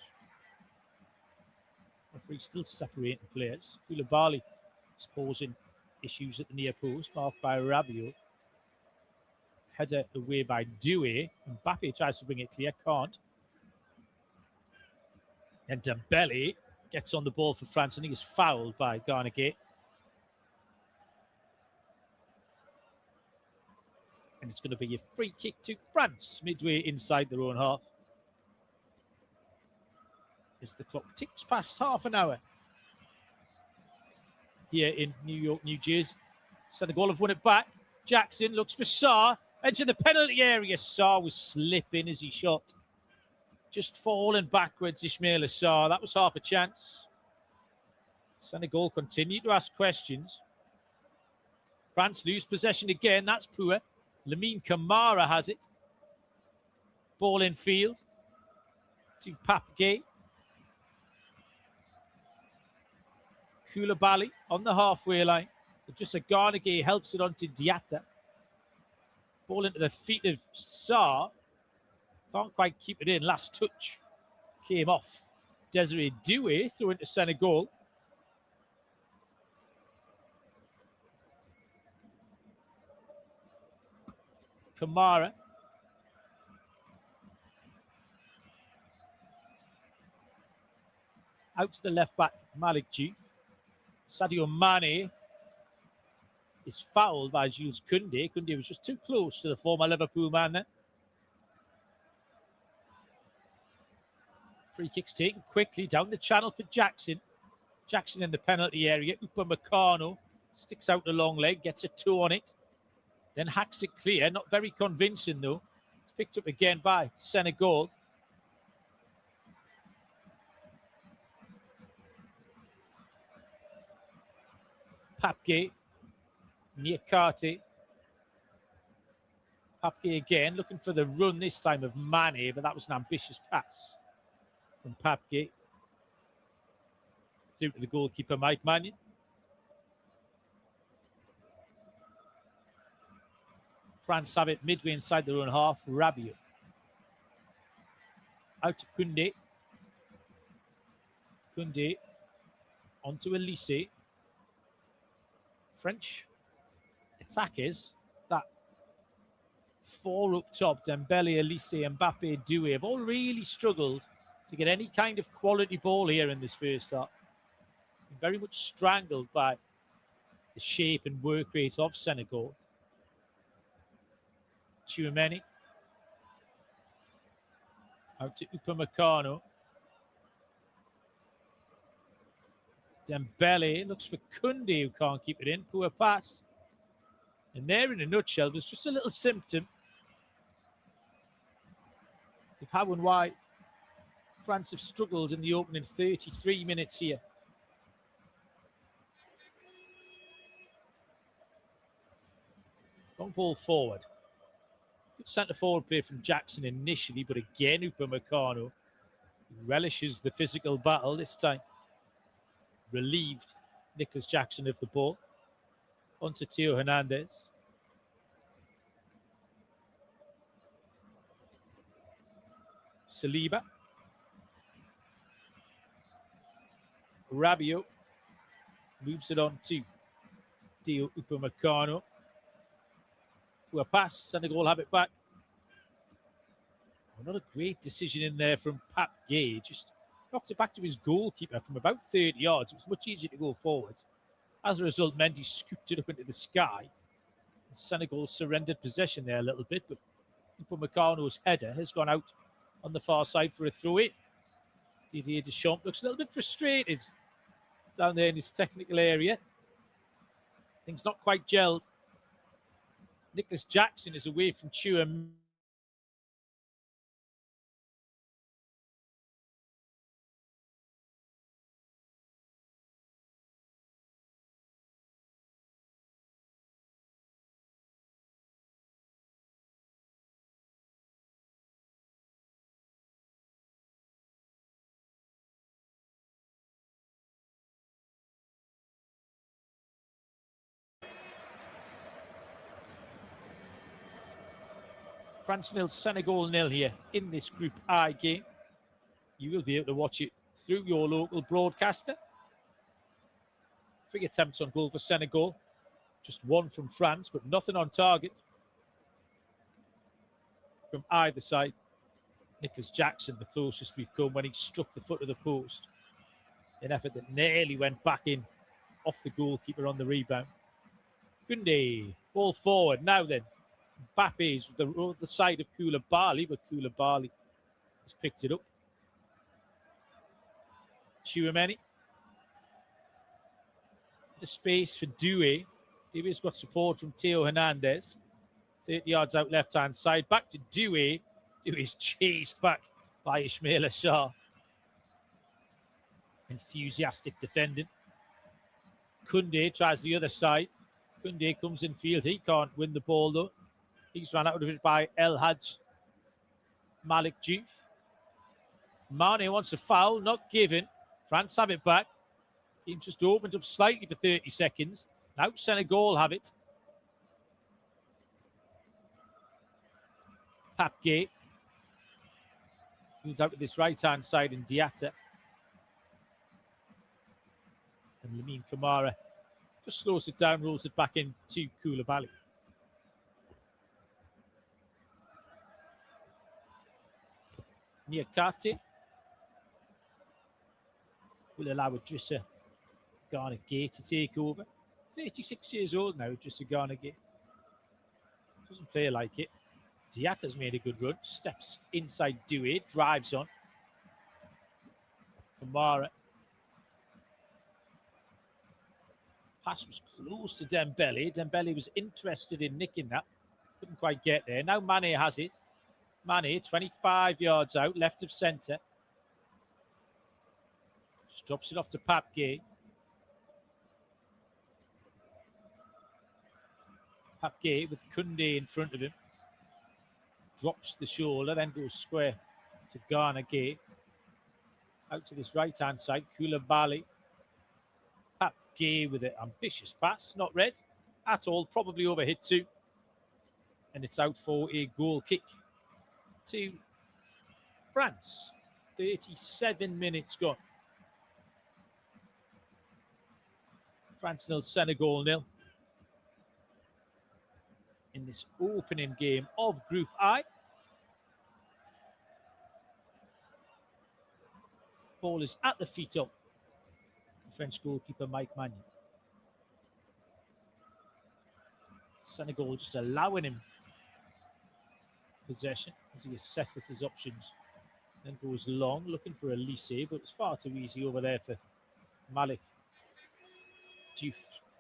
Speaker 10: Referee still separating players. Koulibaly is causing issues at the near post, marked by Rabiot. Header away by Doué. Mbappe tries to bring it clear, can't. And Dembele gets on the ball for France and he is fouled by Garnegay. And it's going to be a free kick to France midway inside their own half. As the clock ticks past half an hour here in New York, New Jersey. Senegal have won it back. Jackson looks for Sarr. Edge of the penalty area. Sarr was slipping as he shot. Just falling backwards, Ismail Sarr. That was half a chance. Senegal continue to ask questions. France lose possession again. That's poor. Lamine Camara has it. Ball in field to Pape Gueye. Koulibaly on the halfway line. Just a Garnegay helps it on to Diatta. Ball into the feet of Sarr. Can't quite keep it in. Last touch came off. Desiree Doué threw into Senegal. Kamara. Out to the left back, Malik Diouf. Sadio Mane is fouled by Jules Koundé. Koundé was just too close to the former Liverpool man there. Free kick's taken quickly down the channel for Jackson. Jackson in the penalty area. Upamecano sticks out the long leg, gets a toe on it, then hacks it clear. Not very convincing though. It's picked up again by Senegal. Papke, Niakate. Papke again, looking for the run this time of Mane, but that was an ambitious pass from Papke. Through to the goalkeeper, Mike Mannion. France have it midway inside their own half. Rabiot. Out to Koundé. Koundé onto Elise. French attackers, that four up top, Dembele, Elise, Mbappe, Doué, have all really struggled to get any kind of quality ball here in this first half. Very much strangled by the shape and work rate of Senegal. Tchouameni. Out to Upamecano. Dembele looks for Koundé, who can't keep it in. Poor pass. And there, in a nutshell, was just a little symptom of how and why France have struggled in the opening 33 minutes here. Long ball forward. Good centre forward play from Jackson initially, but again, Upamecano relishes the physical battle this time. Relieved Nicholas Jackson of the ball. Onto Theo Hernandez. Saliba. Rabiot moves it on to Theo Upamecano. To a pass, Senegal have it back. Oh, not a great decision in there from Pap Gay. Just knocked it back to his goalkeeper from about 30 yards. It was much easier to go forwards. As a result, Mendy scooped it up into the sky. And Senegal surrendered possession there a little bit, but Upamecano's header has gone out on the far side for a throw-in. Didier Deschamps looks a little bit frustrated down there in his technical area. Things not quite gelled. Nicholas Jackson is away from Chua. France nil, Senegal nil here in this Group I game. You will be able to watch it through your local broadcaster. 3 attempts on goal for Senegal. Just 1 from France, but nothing on target from either side. Nicholas Jackson, the closest we've come when he struck the foot of the post. An effort that nearly went back in off the goalkeeper on the rebound. Koundé, ball forward. Now then, Mbappe's the side of Koulibaly, but Koulibaly has picked it up. Tchouameni. The space for Doué. Doué's got support from Theo Hernandez. 30 yards out left-hand side. Back to Doué. Doué's chased back by Ismail Assar. Enthusiastic defending. Koundé tries the other side. Koundé comes in field. He can't win the ball though. He's run out of it by El Hadj Malik Diouf. Mane wants a foul, not given. France have it back. Game just opened up slightly for 30 seconds. Now Senegal have it. Papke moves out to this right-hand side in Diatta. And Lamine Kamara just slows it down, rolls it back into Koulibaly. Niakate will allow Idrissa Gana Gueye to take over. 36 years old now, Idrissa Gana Gueye. Doesn't play like it. Diatta's made a good run, steps inside Doué, drives on. Kamara. Pass was close to Dembele. Dembele was interested in nicking that. Couldn't quite get there. Now Mane has it. Mane, 25 yards out, left of centre. Just drops it off to Pape Gueye. Pape Gueye with Koundé in front of him. Drops the shoulder, then goes square to Gana Gueye. Out to this right-hand side, Koulibaly. Pape Gueye with an ambitious pass, not read at all, probably overhit too. And it's out for a goal kick to France. 37 minutes gone. France 0, Senegal 0. In this opening game of Group I. Ball is at the feet of the French goalkeeper Mike Maignan. Senegal just allowing him possession as he assesses his options. Then goes long, looking for a Lissé, but it's far too easy over there for Malik Diouf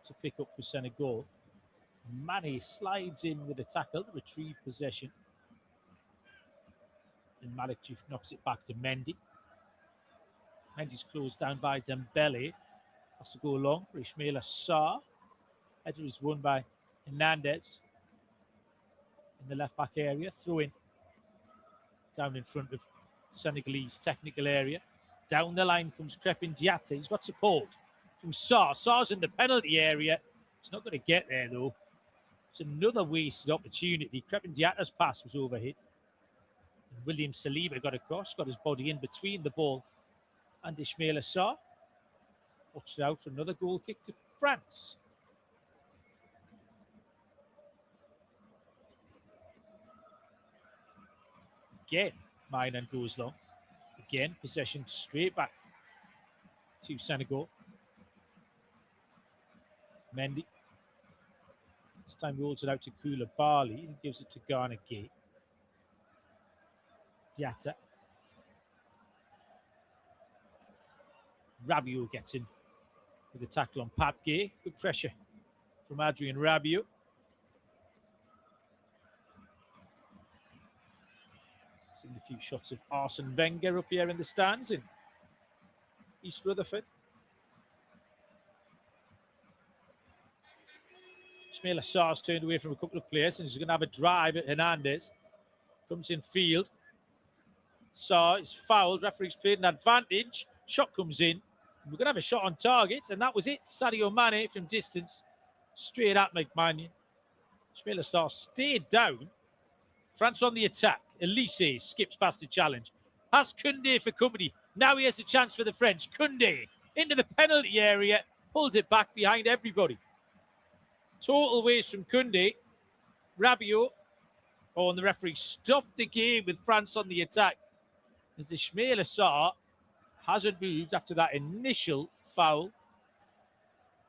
Speaker 10: to pick up for Senegal. Mane slides in with a tackle to retrieve possession. And Malik Diouf knocks it back to Mendy. Mendy's closed down by Dembele. Has to go long for Ismail Assar. Header is won by Hernandez. In the left back area, throw in down in front of Senegalese technical area. Down the line comes Crepin Diatta. He's got support from Sarr. Sarr's in the penalty area. He's not going to get there though. It's another wasted opportunity. Crepin Diatta's pass was overhit. And William Saliba got across, got his body in between the ball and Ismail Assar. Watch it out for another goal kick to France. Again, Maignan goes long. Again, possession straight back to Senegal. Mendy. This time rolls it out to Koulibaly and gives it to Gana Gueye. Diatta. Rabiot gets in with a tackle on Pape Gueye. Good pressure from Adrien Rabiot. Seen a few shots of Arsene Wenger up here in the stands in East Rutherford. Ismail Assar's turned away from a couple of players and he's going to have a drive at Hernandez. Comes in field. Sarr is fouled. Referee's played an advantage. Shot comes in. We're going to have a shot on target, and that was it. Sadio Mane from distance, straight at McMahon. Ismail Assar stayed down. France on the attack. Elise skips past the challenge. Has Koundé for company. Now he has a chance for the French. Koundé into the penalty area. Pulled it back behind everybody. Total waste from Koundé. Rabiot. Oh, and the referee stopped the game with France on the attack. As Ismail Assar hasn't moved after that initial foul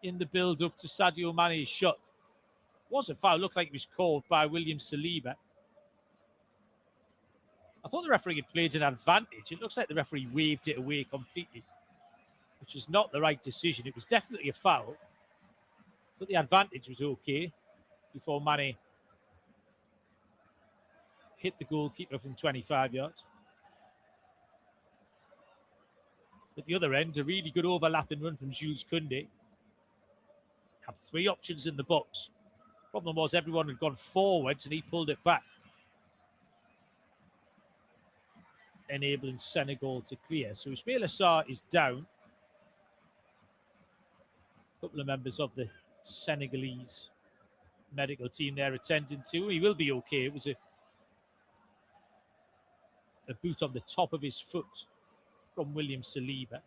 Speaker 10: in the build-up to Sadio Mane's shot. Was a foul. Looked like it was called by William Saliba. I thought the referee had played an advantage. It looks like the referee waved it away completely, which is not the right decision. It was definitely a foul, but the advantage was okay before Mane hit the goalkeeper from 25 yards. At the other end, a really good overlapping run from Jules Koundé. Have three options in the box. Problem was everyone had gone forwards and he pulled it back, enabling Senegal to clear. So Ismail Assar is down. A couple of members of the Senegalese medical team there attending to him. He will be okay. It was a boot on the top of his foot from William Saliba.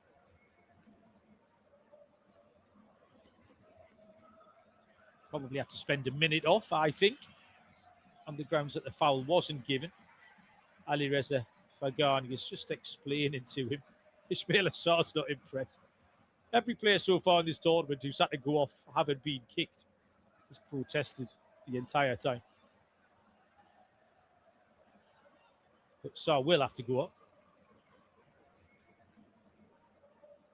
Speaker 10: Probably have to spend a minute off, I think, on the grounds that the foul wasn't given. Ali Reza Fagani is just explaining to him. Ismail Assar's not impressed. Every player so far in this tournament who's had to go off having been kicked has protested the entire time. But Sarr will have to go up.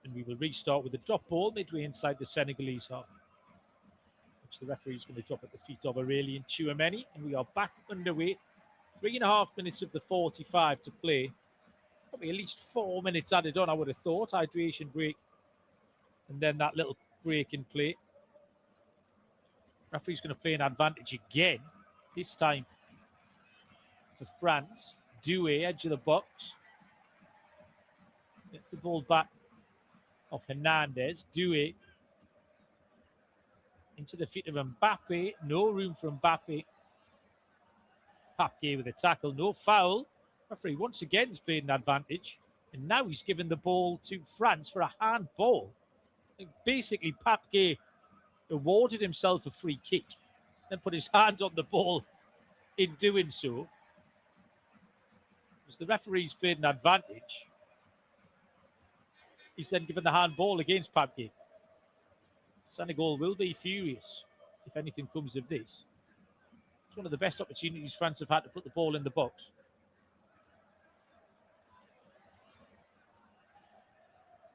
Speaker 10: And we will restart with a drop ball midway inside the Senegalese half, which the referee is going to drop at the feet of Aurelien Tchouameni. And we are back underway. 3.5 minutes of the 45 to play. Probably at least 4 minutes added on, I would have thought. Hydration break. And then that little break in play. Referee's going to play an advantage again. This time for France. Doué, edge of the box. Gets the ball back off Hernandez. Doué into the feet of Mbappe. No room for Mbappe. Papke with a tackle. No foul. Referee once again has played an advantage. And now he's given the ball to France for a handball. And basically, Papke awarded himself a free kick. Then put his hand on the ball in doing so. As the referee's played an advantage, he's then given the handball against Papke. Senegal will be furious if anything comes of this. It's one of the best opportunities France have had to put the ball in the box.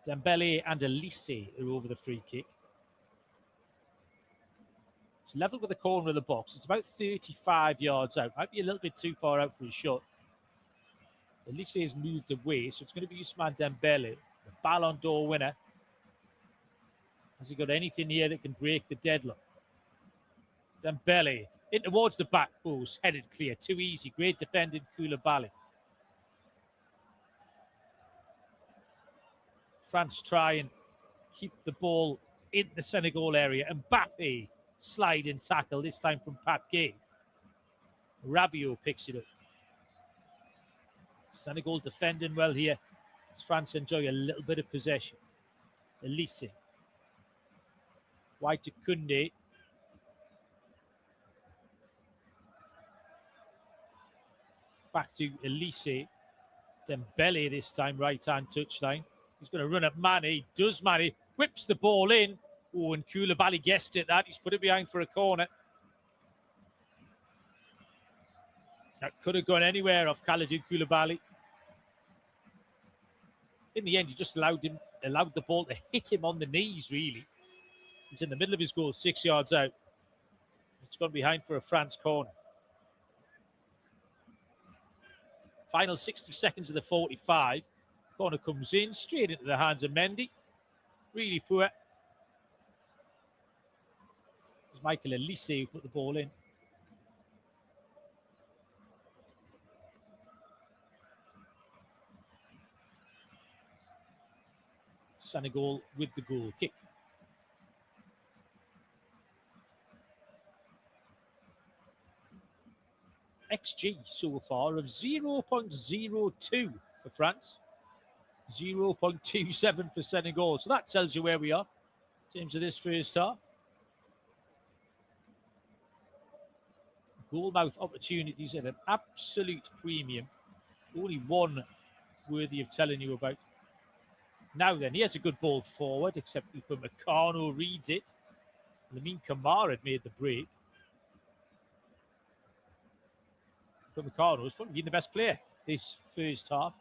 Speaker 10: Dembele and Elise are over the free kick. It's level with the corner of the box. It's about 35 yards out. Might be a little bit too far out for a shot. Elise has moved away, so it's going to be Ousmane Dembele, the Ballon d'Or winner. Has he got anything here that can break the deadlock? Dembele in towards the back post, headed clear. Too easy. Great defending, Koulibaly. France try and keep the ball in the Senegal area. Mbappe slide and tackle, this time from Papke. Rabiot picks it up. Senegal defending well here as France enjoy a little bit of possession. Elise. Wide to Koundé. Back to Elise. Dembele this time, right-hand touchline. He's going to run at Mane. Does Mane. Whips the ball in. Oh, and Koulibaly guessed it, that. He's put it behind for a corner. That could have gone anywhere off Kalidou Koulibaly. In the end, he just allowed the ball to hit him on the knees, really. He's in the middle of his goal, 6 yards out. It's gone behind for a France corner. Final 60 seconds of the 45. Corner comes in, straight into the hands of Mendy. Really poor. It was Michael Elise who put the ball in. Senegal with the goal kick. XG so far of 0.02 for France. 0.27 for Senegal. So that tells you where we are in terms of this first half. Goal mouth opportunities at an absolute premium. Only one worthy of telling you about. Now then, he has a good ball forward, except Upamecano reads it. Lamine Camara had made the break. Upamecano has probably been the best player this first half.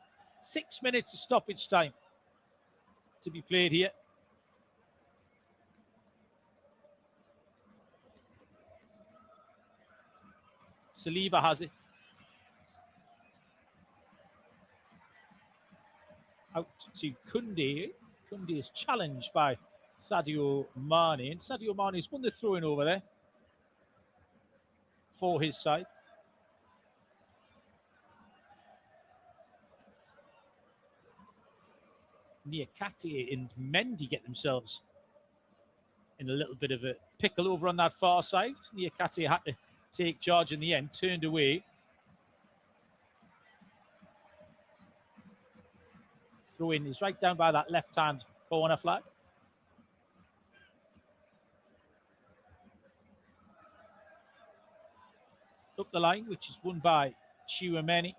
Speaker 10: 6 minutes of stoppage time to be played here. Saliba has it. Out to Koundé. Koundé is challenged by Sadio Mane. And Sadio Mane has won the throw-in over there for his side. Niakate and Mendy get themselves in a little bit of a pickle over on that far side. Niakate had to take charge in the end, turned away. Throw in is right down by that left-hand corner flag. Up the line, which is won by Tchouameni.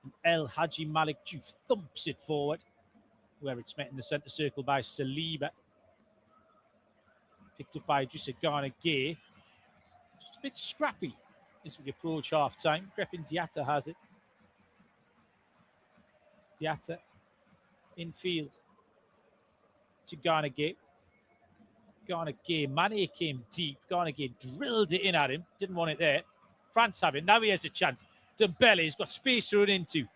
Speaker 10: And El Hadji Malik Diouf thumps it forward, where it's met in the centre circle by Saliba. Picked up by Idrissa Gana Gueye. Just a bit scrappy as we approach half-time. Crepin Diatta has it. Diatta infield. to Garnegay. Mane came deep. Garnegay drilled it in at him. Didn't want it there. France have it. Now he has a chance. Dembele's got space to run into.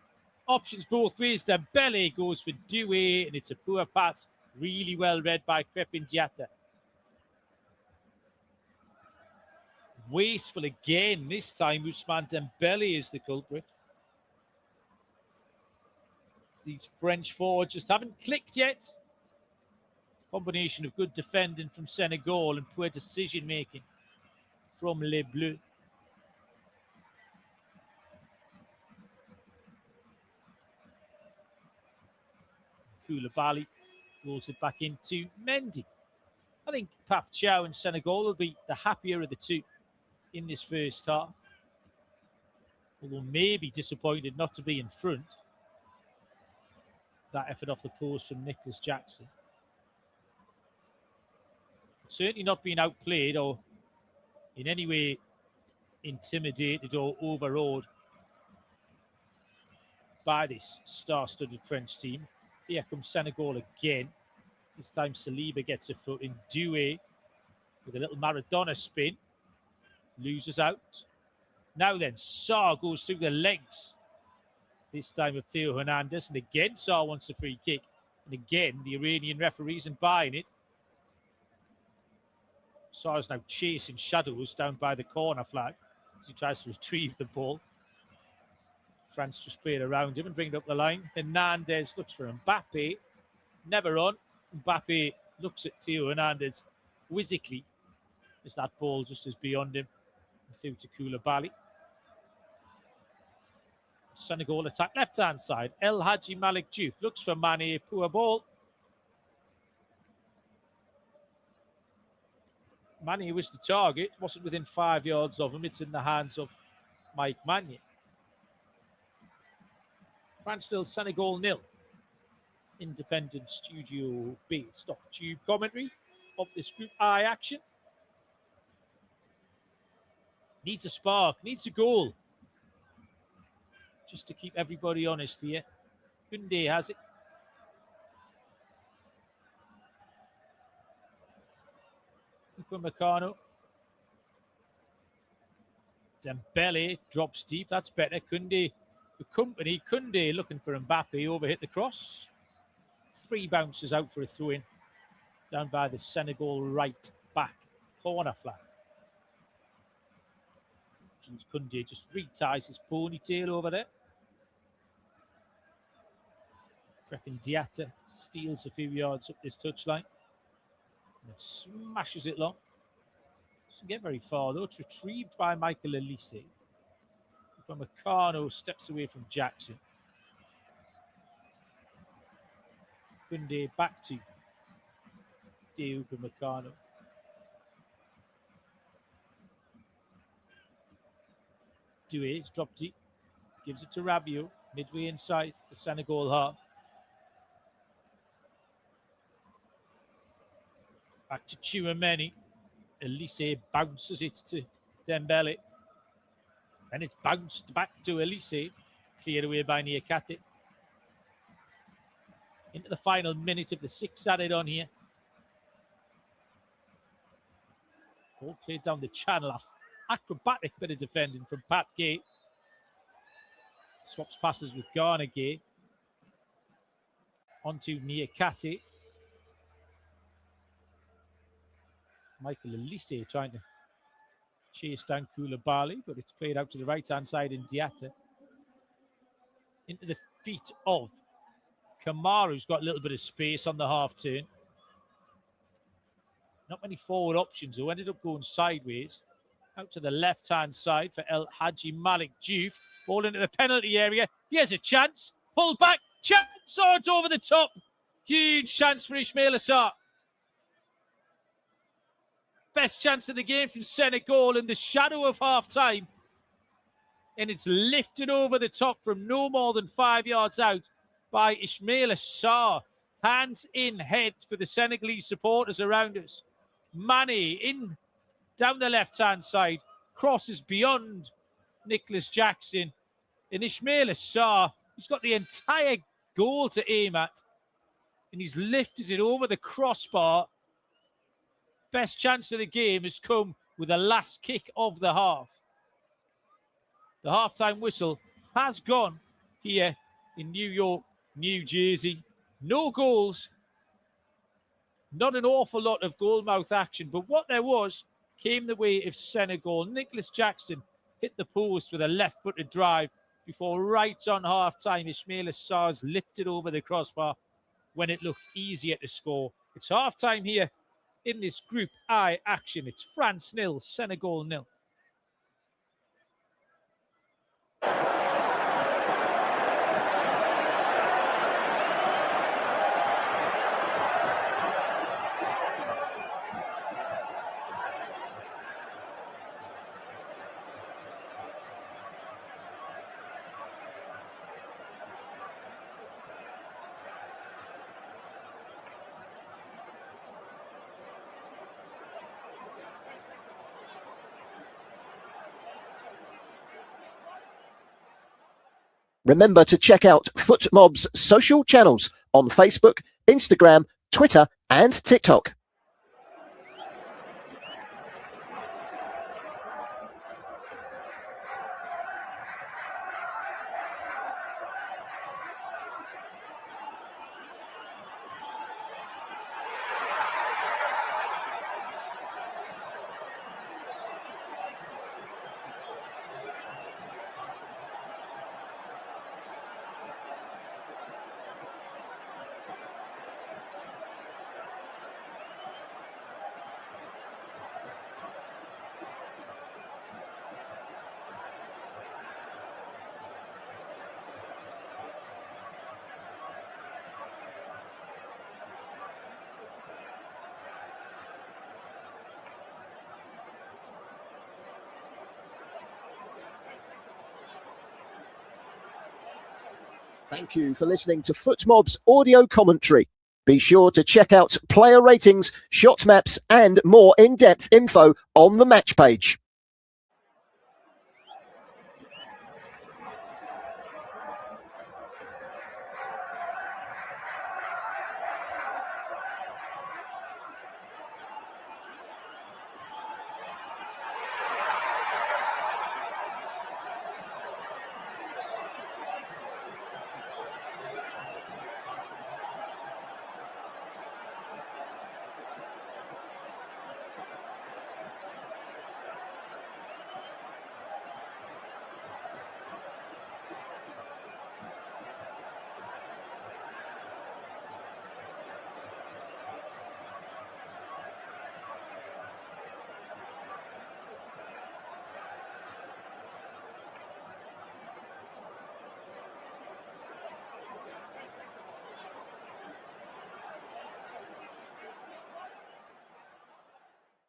Speaker 10: Options both ways. Dembele goes for Doué, and it's a poor pass. Really well read by Crepin Diatta. Wasteful again. This time, Ousmane Dembele is the culprit. These French forwards just haven't clicked yet. Combination of good defending from Senegal and poor decision making from Les Bleus. Koulibaly rolls it back into Mendy. I think Pap Chow and Senegal will be the happier of the two in this first half. Although maybe disappointed not to be in front. That effort off the post from Nicholas Jackson. Certainly not being outplayed or in any way intimidated or overawed by this star-studded French team. Here comes Senegal again. This time Saliba gets a foot in. Doué with a little Maradona spin. Loses out. Now then, Sarr goes through the legs. This time of Theo Hernandez. And again, Sarr wants a free kick. And again, the Iranian referee isn't buying it. Sarr is now chasing shadows down by the corner flag as he tries to retrieve the ball. France just play it around him and bring it up the line. Hernandez looks for Mbappe. Never on. Mbappe looks at Theo Hernandez quizzically as that ball just is beyond him. Through to Koulibaly. Senegal attack left-hand side. El Hadji Malik Diouf looks for Mane. Poor ball. Mane was the target. Wasn't within 5 yards of him. It's in the hands of Mike Maignan. France still Senegal 0. Independent studio based off tube commentary of this Group I action. Needs a spark, needs a goal. Just to keep everybody honest here. Koundé has it. Upamecano. Dembele drops deep. That's better. Koundé for company. Koundé looking for Mbappe. Overhit the cross. 3 bounces out for a throw-in. Down by the Senegal right back corner flag. Koundé just reties his ponytail over there. Crepin Diatta steals a few yards up this touchline. And then smashes it long. Doesn't get very far though. It's retrieved by Michael Elise. Upamecano steps away from Jackson. Koundé back to Upamecano. Doué is dropped deep. Gives it to Rabiot. Midway inside the Senegal half. Back to Chouameni. Elise bounces it to Dembele. And it's bounced back to Elise. Cleared away by Niakate. Into the final minute of the 6 added on here. Ball played down the channel. Acrobatic bit of defending from Pat Gay. Swaps passes with Garnegay. Onto Niakate. Michael Elise trying to chase down Koulibaly, but it's played out to the right-hand side in Diatta. Into the feet of Kamara, who's got a little bit of space on the half turn. Not many forward options, who ended up going sideways. Out to the left-hand side for El Hadji Malik Diouf. Ball into the penalty area. Here's a chance. Pull back. Chance. Oh, it's over the top. Huge chance for Ismail Assar. Best chance of the game from Senegal in the shadow of half-time. And it's lifted over the top from no more than 5 yards out by Ismail Assar. Hands in head for the Senegalese supporters around us. Mane in down the left-hand side. Crosses beyond Nicholas Jackson. And Ismail Assar, he's got the entire goal to aim at. and he's lifted it over the crossbar. Best chance of the game has come with the last kick of the half. The halftime whistle has gone here in New York, New Jersey. No goals. Not an awful lot of goal-mouth action, but what there was came the way of Senegal. Nicholas Jackson hit the post with a left-footed drive before right on half-time Ismail Assar's lifted over the crossbar when it looked easier to score. It's half-time here in this Group I action. It's France 0, Senegal 0.
Speaker 11: Remember to check out FootMob's social channels on Facebook, Instagram, Twitter, and TikTok. Thank you for listening to FootMob's audio commentary. Be sure to check out player ratings, shot maps, and more in-depth info on the match page.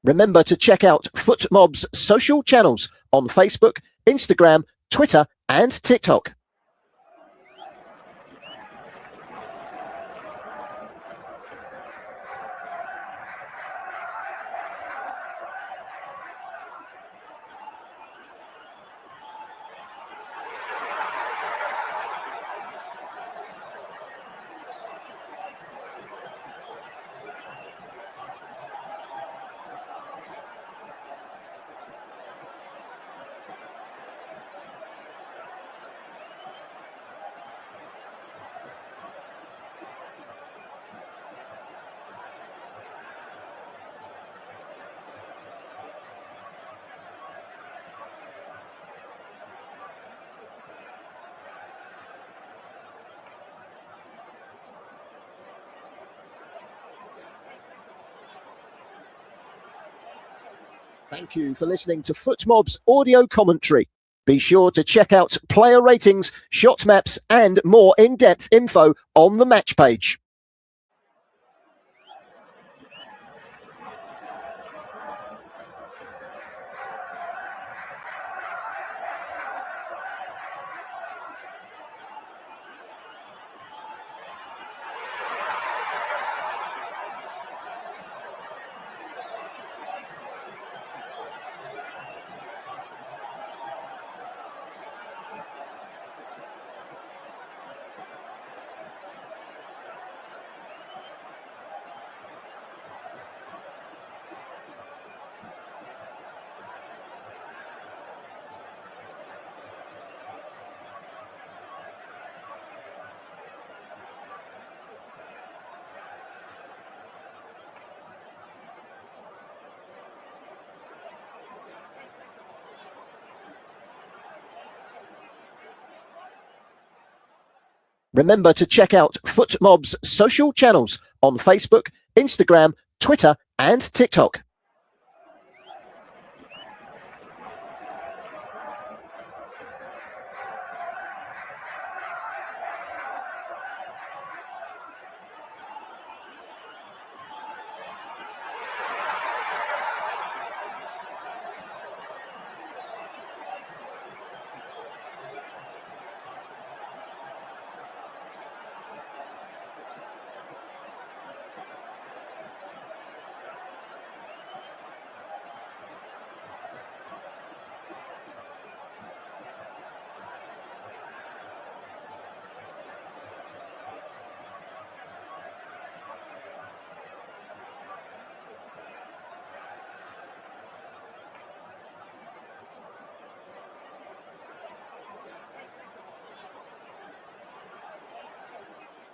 Speaker 11: Remember to check out FootMob's social channels on Facebook, Instagram, Twitter, and TikTok. Thank you for listening to FootMob's audio commentary. Be sure to check out player ratings, shot maps, and more in-depth info on the match page. Remember to check out FootMob's social channels on Facebook, Instagram, Twitter, and TikTok.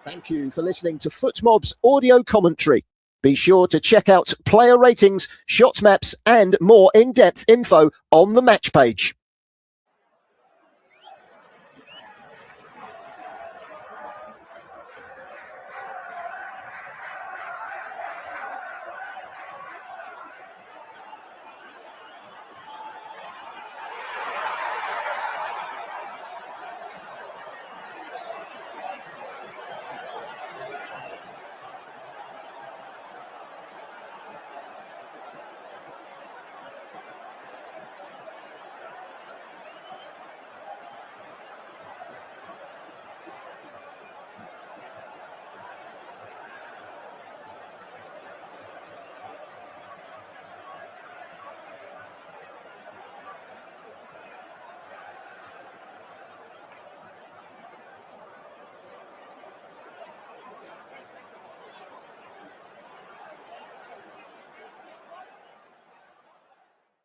Speaker 11: Thank you for listening to FootMob's audio commentary. Be sure to check out player ratings, shot maps, and more in-depth info on the match page.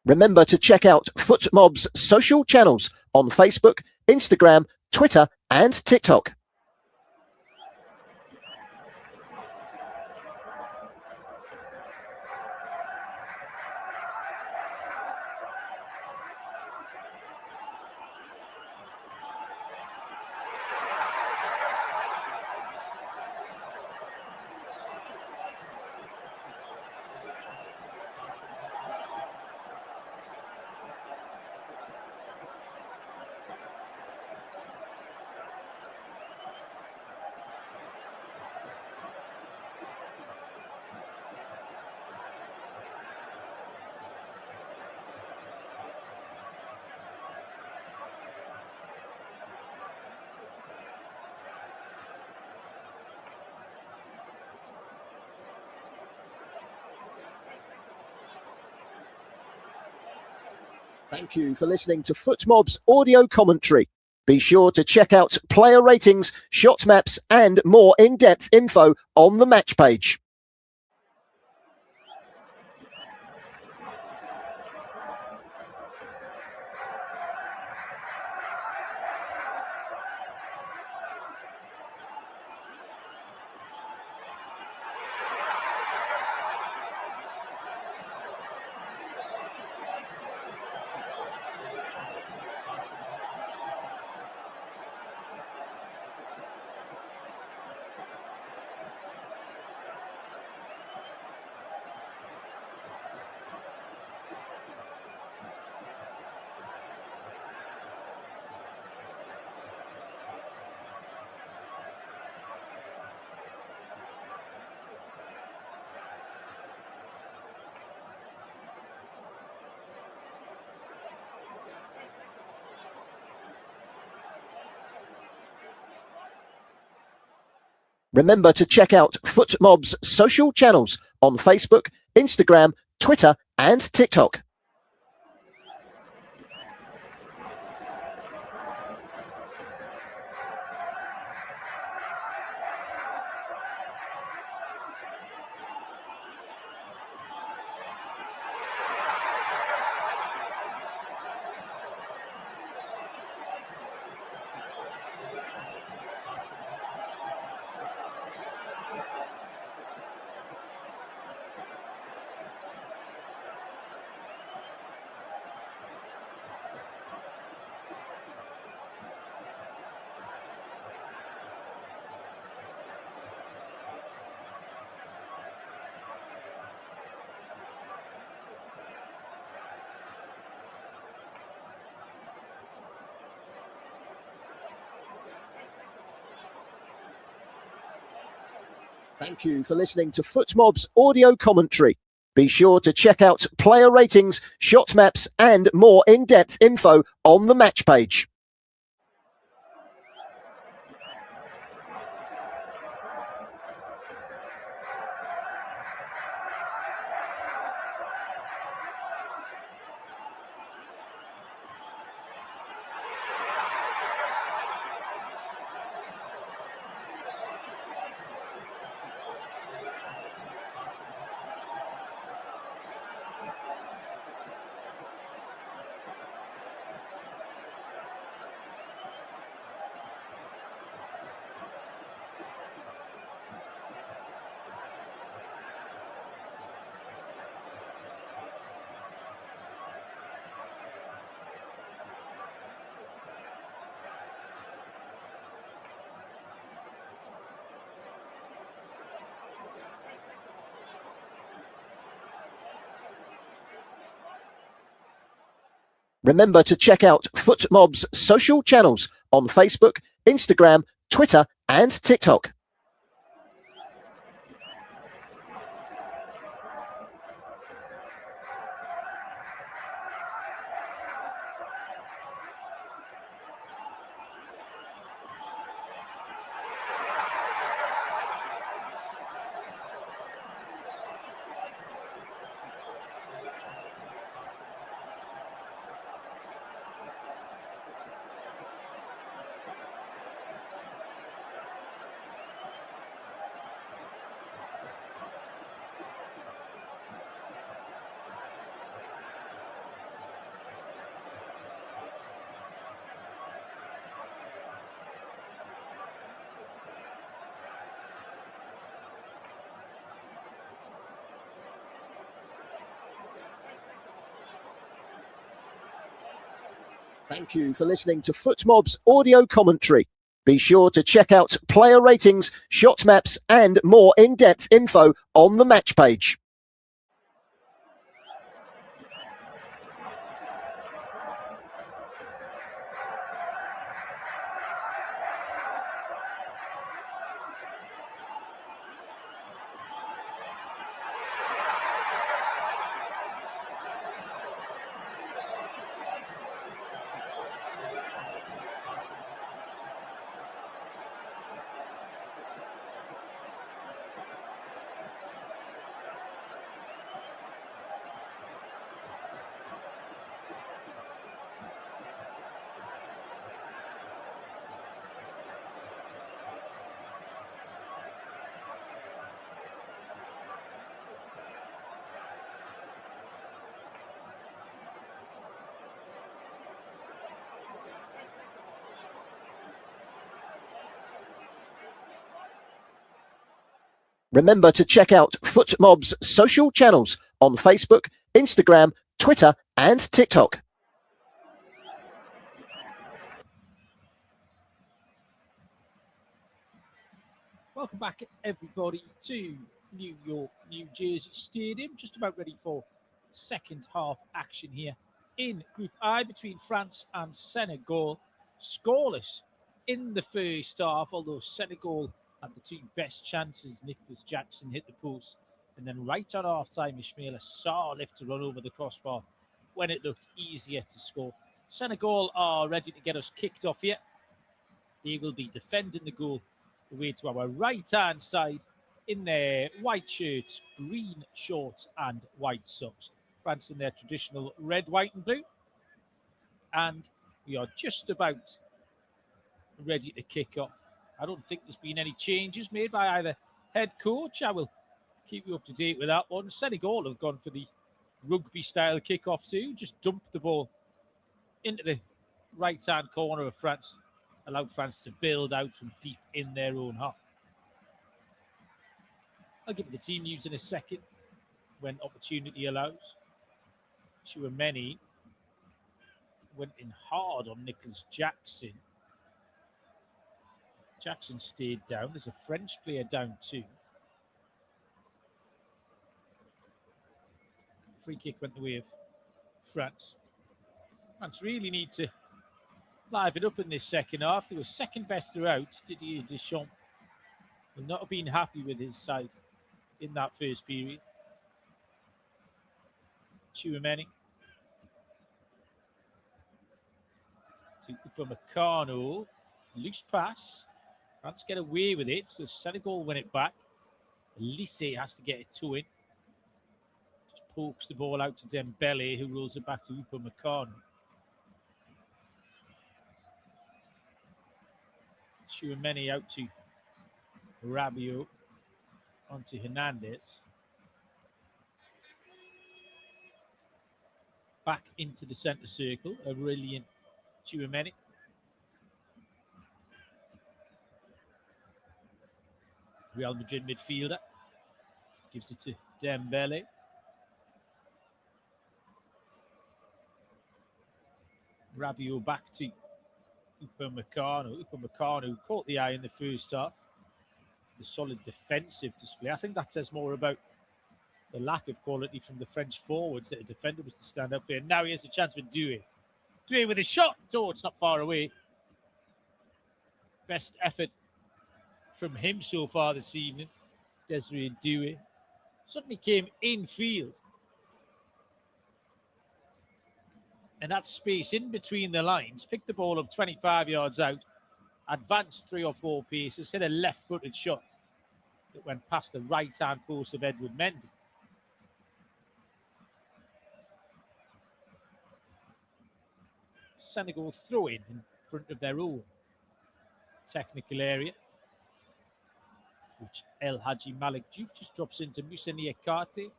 Speaker 11: Remember to check out FootMob's social channels on Facebook, Instagram, Twitter, and TikTok. Thank you for listening to FootMob's audio commentary. Be sure to check out player ratings, shot maps, and more in-depth info on the match page. Remember to check out FootMob's social channels on Facebook, Instagram, Twitter, and TikTok. Thank you for listening to FootMob's audio commentary. Be sure to check out player ratings, shot maps, and more in-depth info on the match page. Remember to check out FootMob's social channels on Facebook, Instagram, Twitter, and TikTok. Thank you for listening to FootMob's audio commentary. Be sure to check out player ratings, shot maps, and more in-depth info on the match page. Remember to check out FootMob's social channels on Facebook, Instagram, Twitter, and TikTok.
Speaker 10: Welcome back, everybody, to New York, New Jersey Stadium. Just about ready for second half action here in Group I between France and Senegal. Scoreless in the first half, although Senegal had the two best chances. Nicholas Jackson hit the post, and then right on half-time, Ismaila Sarr left to run over the crossbar when it looked easier to score. Senegal are ready to get us kicked off here. They will be defending the goal away to our right-hand side in their white shirts, green shorts, and white socks. France in their traditional red, white, and blue. And we are just about ready to kick off. I don't think there's been any changes made by either head coach. I will keep you up to date with that one. Senegal have gone for the rugby-style kickoff too. Just dumped the ball into the right-hand corner of France. Allowed France to build out from deep in their own half. I'll give you the team news in a second when opportunity allows. Chouameni went in hard on Nicholas Jackson. Jackson stayed down. There's a French player down too. Free kick went the way of France. France really need to liven it up in this second half. They were second best throughout. Didier Deschamps will not have been happy with his side in that first period. Chouameni to Upamecano. Loose pass. France get away with it, so Senegal win it back. Elise has to get it to it. Just pokes the ball out to Dembele, who rolls it back to Upamecano. Chouameni out to Rabiot. Onto Hernandez. Back into the centre circle. A brilliant Chouameni. Real Madrid midfielder. Gives it to Dembele. Rabiot back to Upamecano. Upamecano caught the eye in the first half. The solid defensive display. I think that says more about the lack of quality from the French forwards, that a defender was to stand up there. Now he has a chance for Doué. Doué with a shot. Oh, it's not far away. Best effort from him so far this evening. Desiree Doué suddenly came infield. And that space in between the lines, picked the ball up 25 yards out, advanced 3 or 4 paces, hit a left-footed shot that went past the right-hand post of Edward Mendy. Senegal throw in front of their own technical area, which El Hadji Malik Diouf just drops into Moussa Niakate.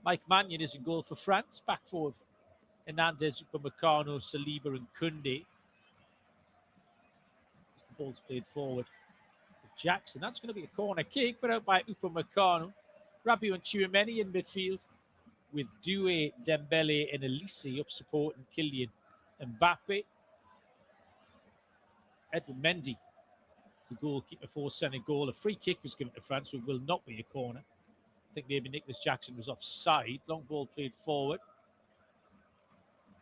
Speaker 10: Mike Mannion is in goal for France. Back forward, Hernandez, Upamecano, Saliba and Koundé. As the ball's played forward for Jackson. That's going to be a corner kick, put out by Upamecano. Rabiot and Chouameni in midfield, with Doué, Dembele and Elise up supporting Kylian Mbappe. Edward Mendy, the goalkeeper for Senegal. A free kick was given to France, so it will not be a corner. I think maybe Nicholas Jackson was offside. Long ball played forward.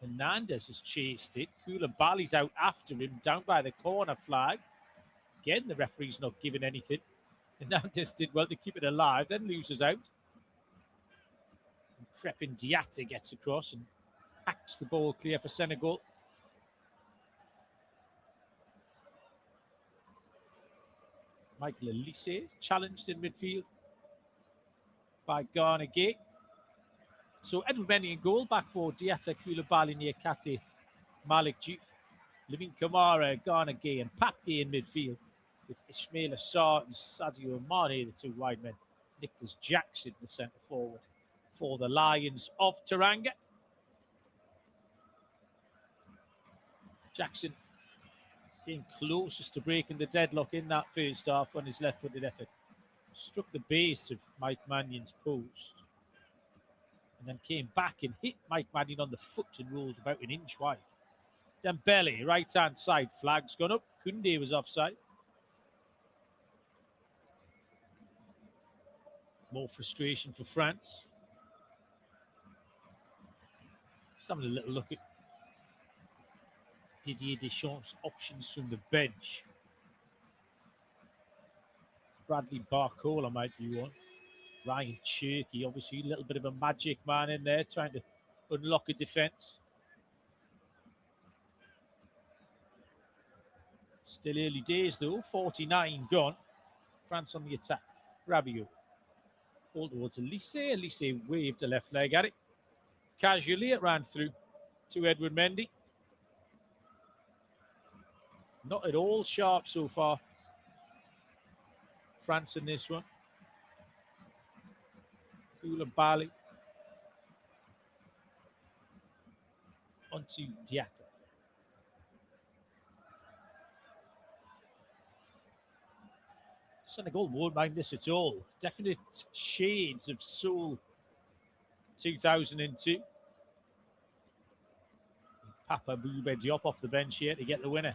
Speaker 10: Hernandez has chased it. Koulibaly's out after him, down by the corner flag. Again, the referee's not giving anything. Hernandez did well to keep it alive, then loses out. And Crepin Diatta gets across and hacks the ball clear for Senegal. Michael Elise is challenged in midfield by Ghana Gay. So Edward Mendy in goal, back for Diatta, Koulibaly, Niakate, Malik Diouf, Lamine Kamara, Ghana Gay and Papke in midfield, with Ismail Assar and Sadio Mane, the two wide men. Nicholas Jackson, the centre forward for the Lions of Teranga. Jackson came closest to breaking the deadlock in that first half on his left-footed effort. Struck the base of Mike Mannion's post. And then came back and hit Mike Mannion on the foot and rolled about an inch wide. Dembele, right-hand side, flag's gone up. Koundé was offside. More frustration for France. Just having a little look at Didier Deschamps' options from the bench. Bradley Barcola might be one. Ryan Cherky, obviously a little bit of a magic man in there, trying to unlock a defence. Still early days though, 49 gone. France on the attack. Rabiot. Ball towards Elise. Elise waved a left leg at it. Casually it ran through to Edward Mendy. Not at all sharp so far. France in this one. Koulibaly. Onto Diatta. Senegal won't mind this at all. Definite shades of Seoul 2002. Papa Bouba Diop off the bench here to get the winner.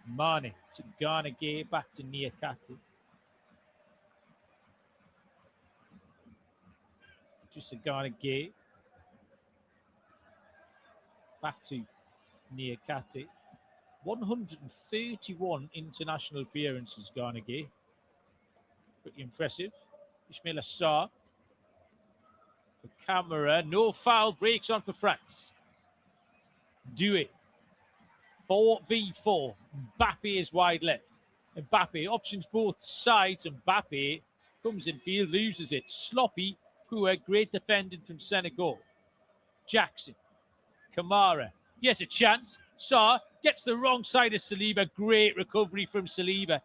Speaker 10: Mane to Ghana Gay, back to Niakate. Just a Ghana Gay. Back to Niakate. 131 international appearances, Ghana Gay. Pretty impressive. Ismail Assar for Camera. No foul, breaks on for France. Do it. 4v4. Mbappe is wide left. Mbappe options both sides. Mbappe comes in field, loses it. Sloppy, poor, great defending from Senegal. Jackson. Kamara. Yes, a chance. Sarr gets the wrong side of Saliba. Great recovery from Saliba.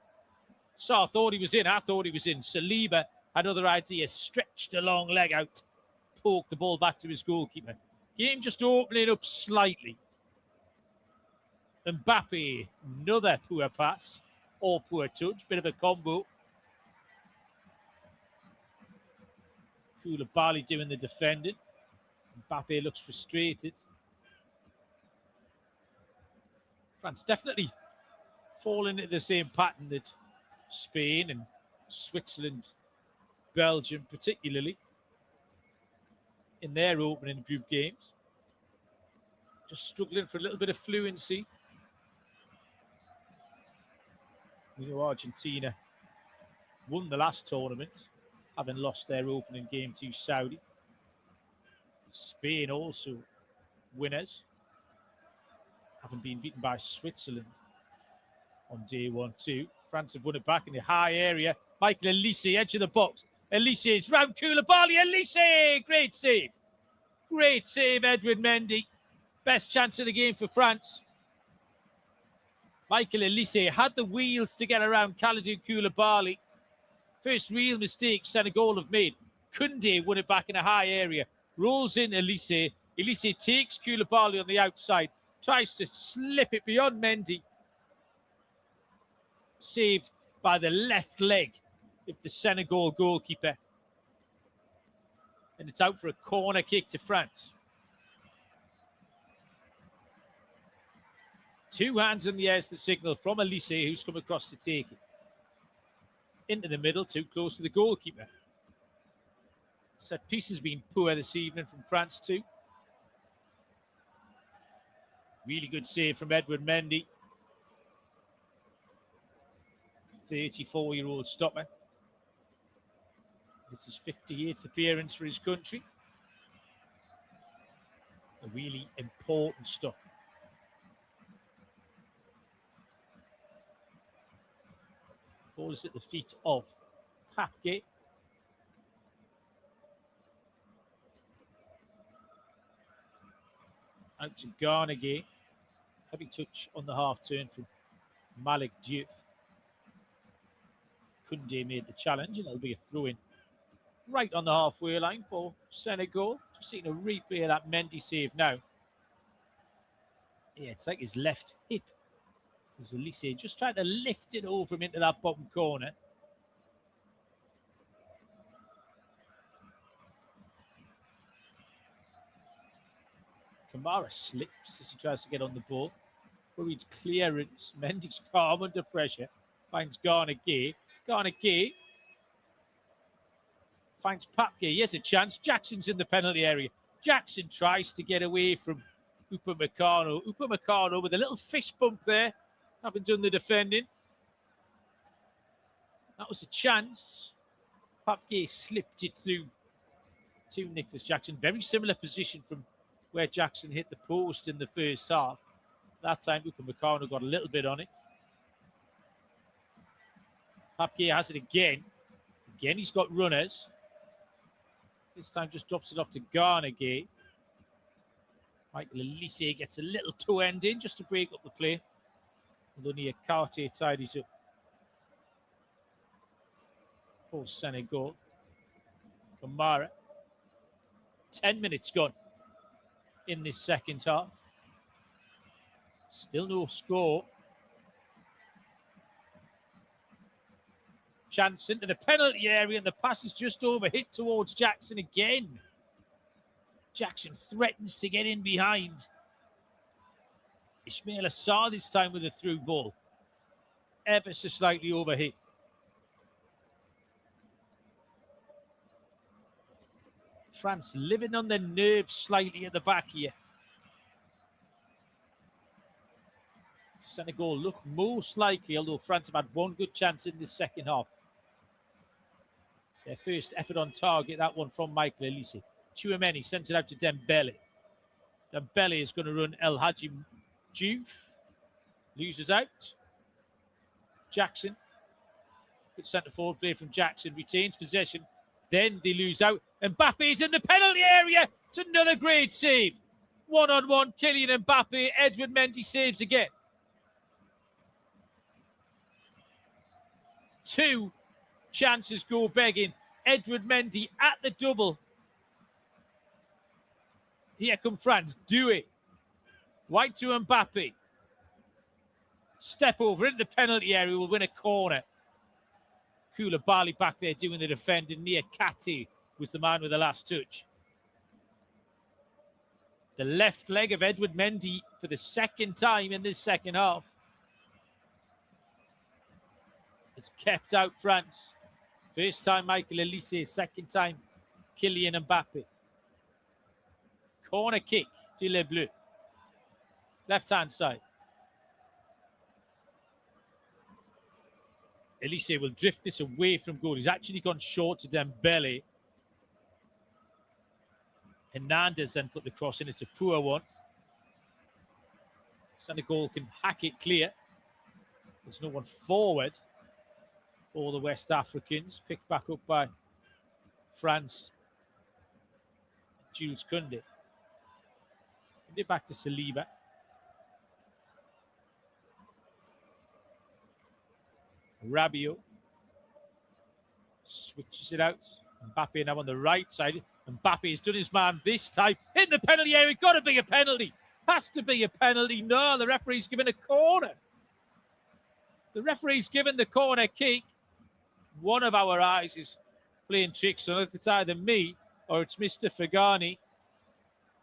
Speaker 10: Sarr thought he was in. I thought he was in. Saliba had other ideas. Stretched a long leg out. Poked the ball back to his goalkeeper. Game just opening up slightly. Mbappe, another poor pass. Or poor touch. Bit of a combo. Koulibaly doing the defending. Mbappe looks frustrated. France definitely falling into the same pattern that Spain and Switzerland, Belgium particularly, in their opening group games. Just struggling for a little bit of fluency. We know Argentina won the last tournament, having lost their opening game to Saudi. Spain also winners, having been beaten by Switzerland on day 1-2. France have won it back in the high area. Michael Elise, edge of the box. Elise is round Koulibaly. Elise, great save. Great save, Edward Mendy. Best chance of the game for France. Michael Elise had the wheels to get around Kalidou Koulibaly. First real mistake Senegal have made. Koundé won it back in a high area. Rolls in Elise. Elise takes Koulibaly on the outside. Tries to slip it beyond Mendy. Saved by the left leg of the Senegal goalkeeper. And it's out for a corner kick to France. Two hands in the air is the signal from Elise, who's come across to take it. Into the middle, too close to the goalkeeper. Set piece has been poor this evening from France too. Really good save from Edward Mendy. 34-year-old stopper. This is 58th appearance for his country. A really important stop. Ball is at the feet of Papke. Out to Garnegay. Heavy touch on the half turn from Malik Diouf. Koundé made the challenge, and it'll be a throw-in right on the halfway line for Senegal. Just seeing a replay of that Mendy save now. Yeah, it's like his left hip. As Elise just trying to lift it over him into that bottom corner. Kamara slips as he tries to get on the ball. Worried clearance. Mendy's calm under pressure. Finds Garnegay. Garnegay finds Papke. Yes, a chance. Jackson's in the penalty area. Jackson tries to get away from Upamecano. Upamecano with a little fist bump there, having done the defending. That was a chance. Papke slipped it through to Nicholas Jackson. Very similar position from where Jackson hit the post in the first half. That time, Upamecano got a little bit on it. Papke has it again. Again, he's got runners. This time just drops it off to Garnegay. Michael Elise gets a little toe end in just to break up the play. And only Cartier tidies up for Senegal. Kamara. 10 minutes gone in this second half. Still no score. Chance into the penalty area, and the pass is just overhit towards Jackson again. Jackson threatens to get in behind. Ismail Assar this time with a through ball. Ever so slightly overhit. France living on their nerves slightly at the back here. Senegal look most likely, although France have had one good chance in the second half. Their first effort on target, that one from Michael Elise. Chouameni sends it out to Dembele. Dembele is going to run El Hadji Diouf. Loses out. Jackson. Good centre forward play from Jackson. Retains possession. Then they lose out. Mbappe is in the penalty area. It's another great save. One-on-one, Kylian Mbappe. Edward Mendy saves again. 2 chances go begging. Edward Mendy at the double. Here come France. Doué. White to Mbappe. Step over into the penalty area. Will win a corner. Koulibaly back there doing the defending. Nia Kati was the man with the last touch. The left leg of Edward Mendy for the second time in this second half has kept out France. First time Michael Elise, second time Kylian Mbappe. Corner kick to Les Bleus. Left-hand side. Elise will drift this away from goal. He's actually gone short to Dembele. Hernandez then put the cross in. It's a poor one. Senegal can hack it clear. There's no one forward for the West Africans. Picked back up by France. Jules Koundé. Koundé back to Saliba. Rabiot switches it out. Mbappe now on the right side. Mbappe has done his man this time in the penalty area. Got to be a penalty. Has to be a penalty. No, the referee's given a corner. The referee's given the corner kick. One of our eyes is playing tricks on it. It's either me or it's Mr. Fagani.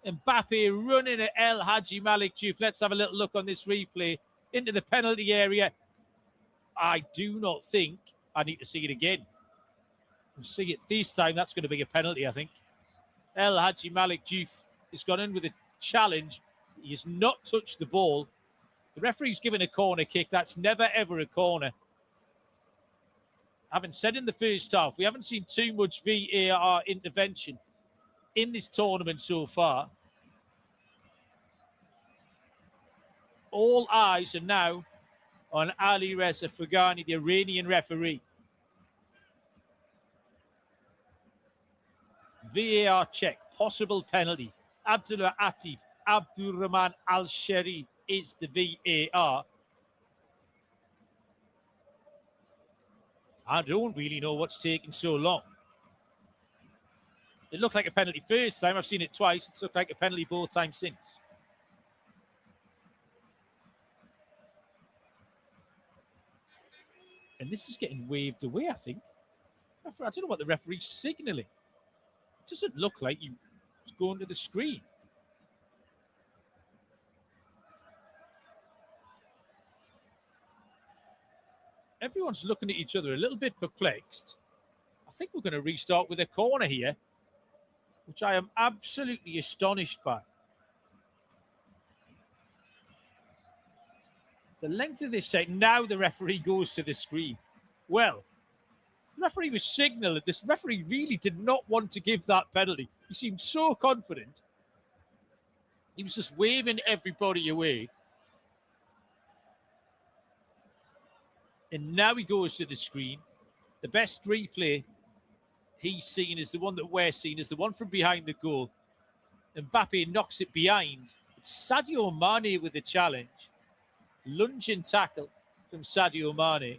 Speaker 10: Mbappe running at El Hadji Malik Diouf. Let's have a little look on this replay into the penalty area. I do not think I need to see it again. We'll see it this time. That's going to be a penalty, I think. El Hadji Malik Diouf has gone in with a challenge. He has not touched the ball. The referee's given a corner kick. That's never, ever a corner. Having said in the first half, we haven't seen too much VAR intervention in this tournament so far. All eyes are now on Ali Reza Fagani, the Iranian referee. VAR check, possible penalty. Abdullah Atif Abdurrahman Al-Sheri is the VAR. I don't really know what's taking so long. It looked like a penalty first time. I've seen it twice. It's looked like a penalty both times since. And this is getting waved away, I think. I don't know what the referee's signalling. It doesn't look like he was going to the screen. Everyone's looking at each other a little bit perplexed. I think we're going to restart with a corner here, which I am absolutely astonished by. The length of this take, now the referee goes to the screen. Well, the referee was signaling. This referee really did not want to give that penalty. He seemed so confident. He was just waving everybody away. And now he goes to the screen. The best replay he's seen is the one that we're seeing, is the one from behind the goal. Mbappe knocks it behind. It's Sadio Mane with the challenge. Lunging tackle from Sadio Mane.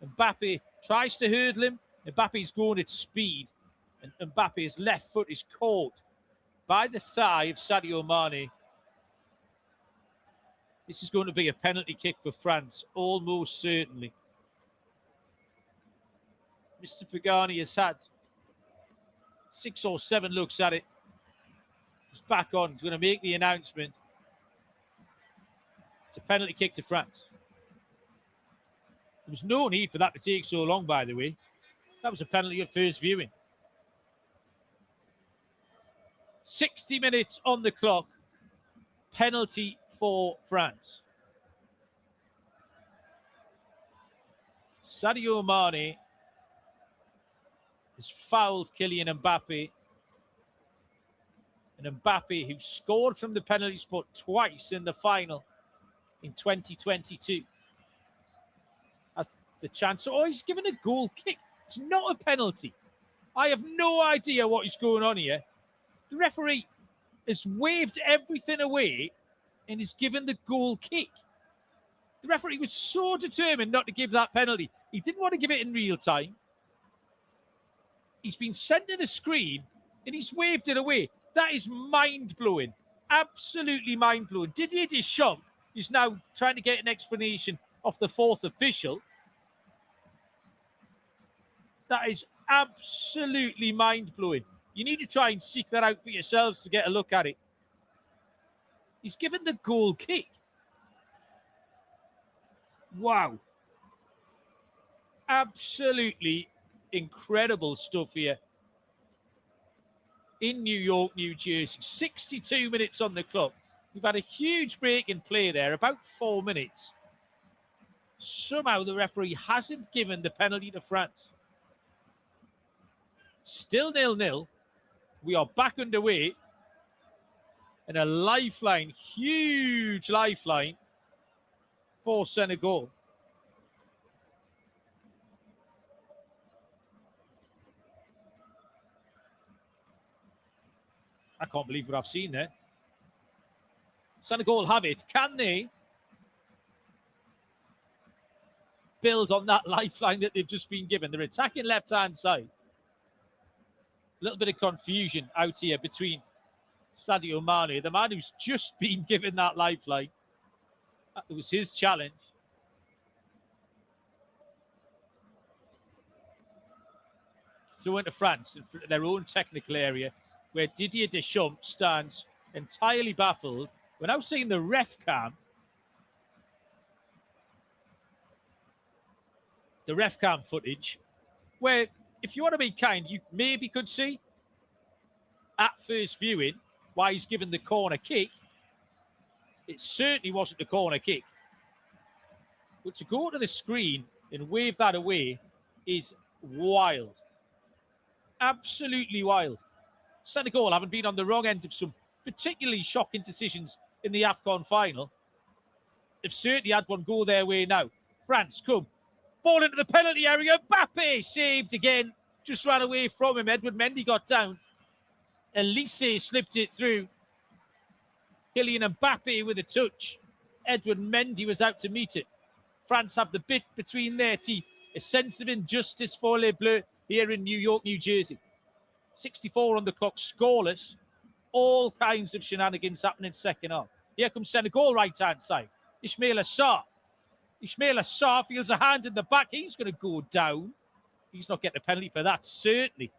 Speaker 10: Mbappe tries to hurdle him. Mbappe's going at speed. And Mbappe's left foot is caught by the thigh of Sadio Mane. This is going to be a penalty kick for France, almost certainly. Mr. Fagani has had 6 or 7 looks at it. He's back on. He's going to make the announcement. It's a penalty kick to France. There was no need for that to take so long, by the way. That was a penalty at first viewing. 60 minutes on the clock. Penalty for France. Sadio Mane has fouled Kylian Mbappe. And Mbappe, who scored from the penalty spot twice in the final in 2022, has the chance. Oh, he's given a goal kick. It's not a penalty. I have no idea what is going on here. The referee has waved everything away and has given the goal kick. The referee was so determined not to give that penalty. He didn't want to give it in real time. He's been sent to the screen and he's waved it away. That is mind-blowing. Absolutely mind-blowing. Didier Deschamps is now trying to get an explanation of the fourth official. That is absolutely mind-blowing. You need to try and seek that out for yourselves to get a look at it. He's given the goal kick. Wow. Absolutely incredible stuff here in New York, New Jersey. 62 minutes on the clock. We've had a huge break in play there, about 4 minutes. Somehow the referee hasn't given the penalty to France. Still 0-0. We are back underway. And a lifeline, huge lifeline for Senegal. I can't believe what I've seen there. Senegal have it. Can they build on that lifeline that they've just been given? They're attacking left-hand side. A little bit of confusion out here between Sadio Mane, the man who's just been given that lifeline. It was his challenge. Through into France, in their own technical area, where Didier Deschamps stands entirely baffled. We're now seeing the ref cam. The ref cam footage, where, if you want to be kind, you maybe could see at first viewing why he's given the corner kick. It certainly wasn't the corner kick. But to go to the screen and wave that away is wild. Absolutely wild. Senegal haven't been on the wrong end of some particularly shocking decisions in the AFCON final. They've certainly had one go their way now. France come. Ball into the penalty area. Mbappe saved again. Just ran away from him. Edward Mendy got down. Elise slipped it through. Kylian Mbappe with a touch. Edward Mendy was out to meet it. France have the bit between their teeth. A sense of injustice for Les Bleus here in New York, New Jersey. 64 on the clock, scoreless. All kinds of shenanigans happening second half. Here comes Senegal right-hand side. Ismail Assar. Ismail Assar feels a hand in the back. He's going to go down. He's not getting a penalty for that, certainly.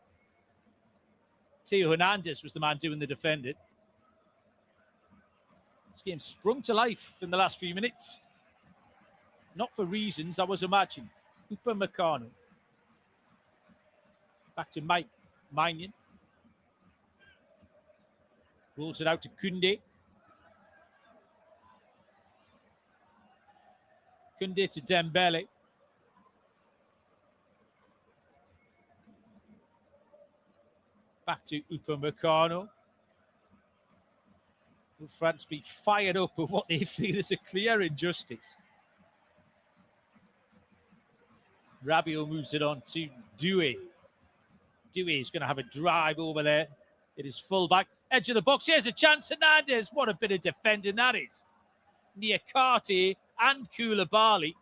Speaker 10: Theo Hernandez was the man doing the defending. This game sprung to life in the last few minutes. Not for reasons I was imagining. Upamecano. Back to Mike Maignan. Rolls it out to Koundé. Koundé to Dembele. Back to Upamecano. Will France be fired up with what they feel is a clear injustice? Rabiot moves it on to Doué. Doué is going to have a drive over there. It is full back. Edge of the box. Here's a chance. Hernandez. What a bit of defending that is. Niakate and Koulibaly.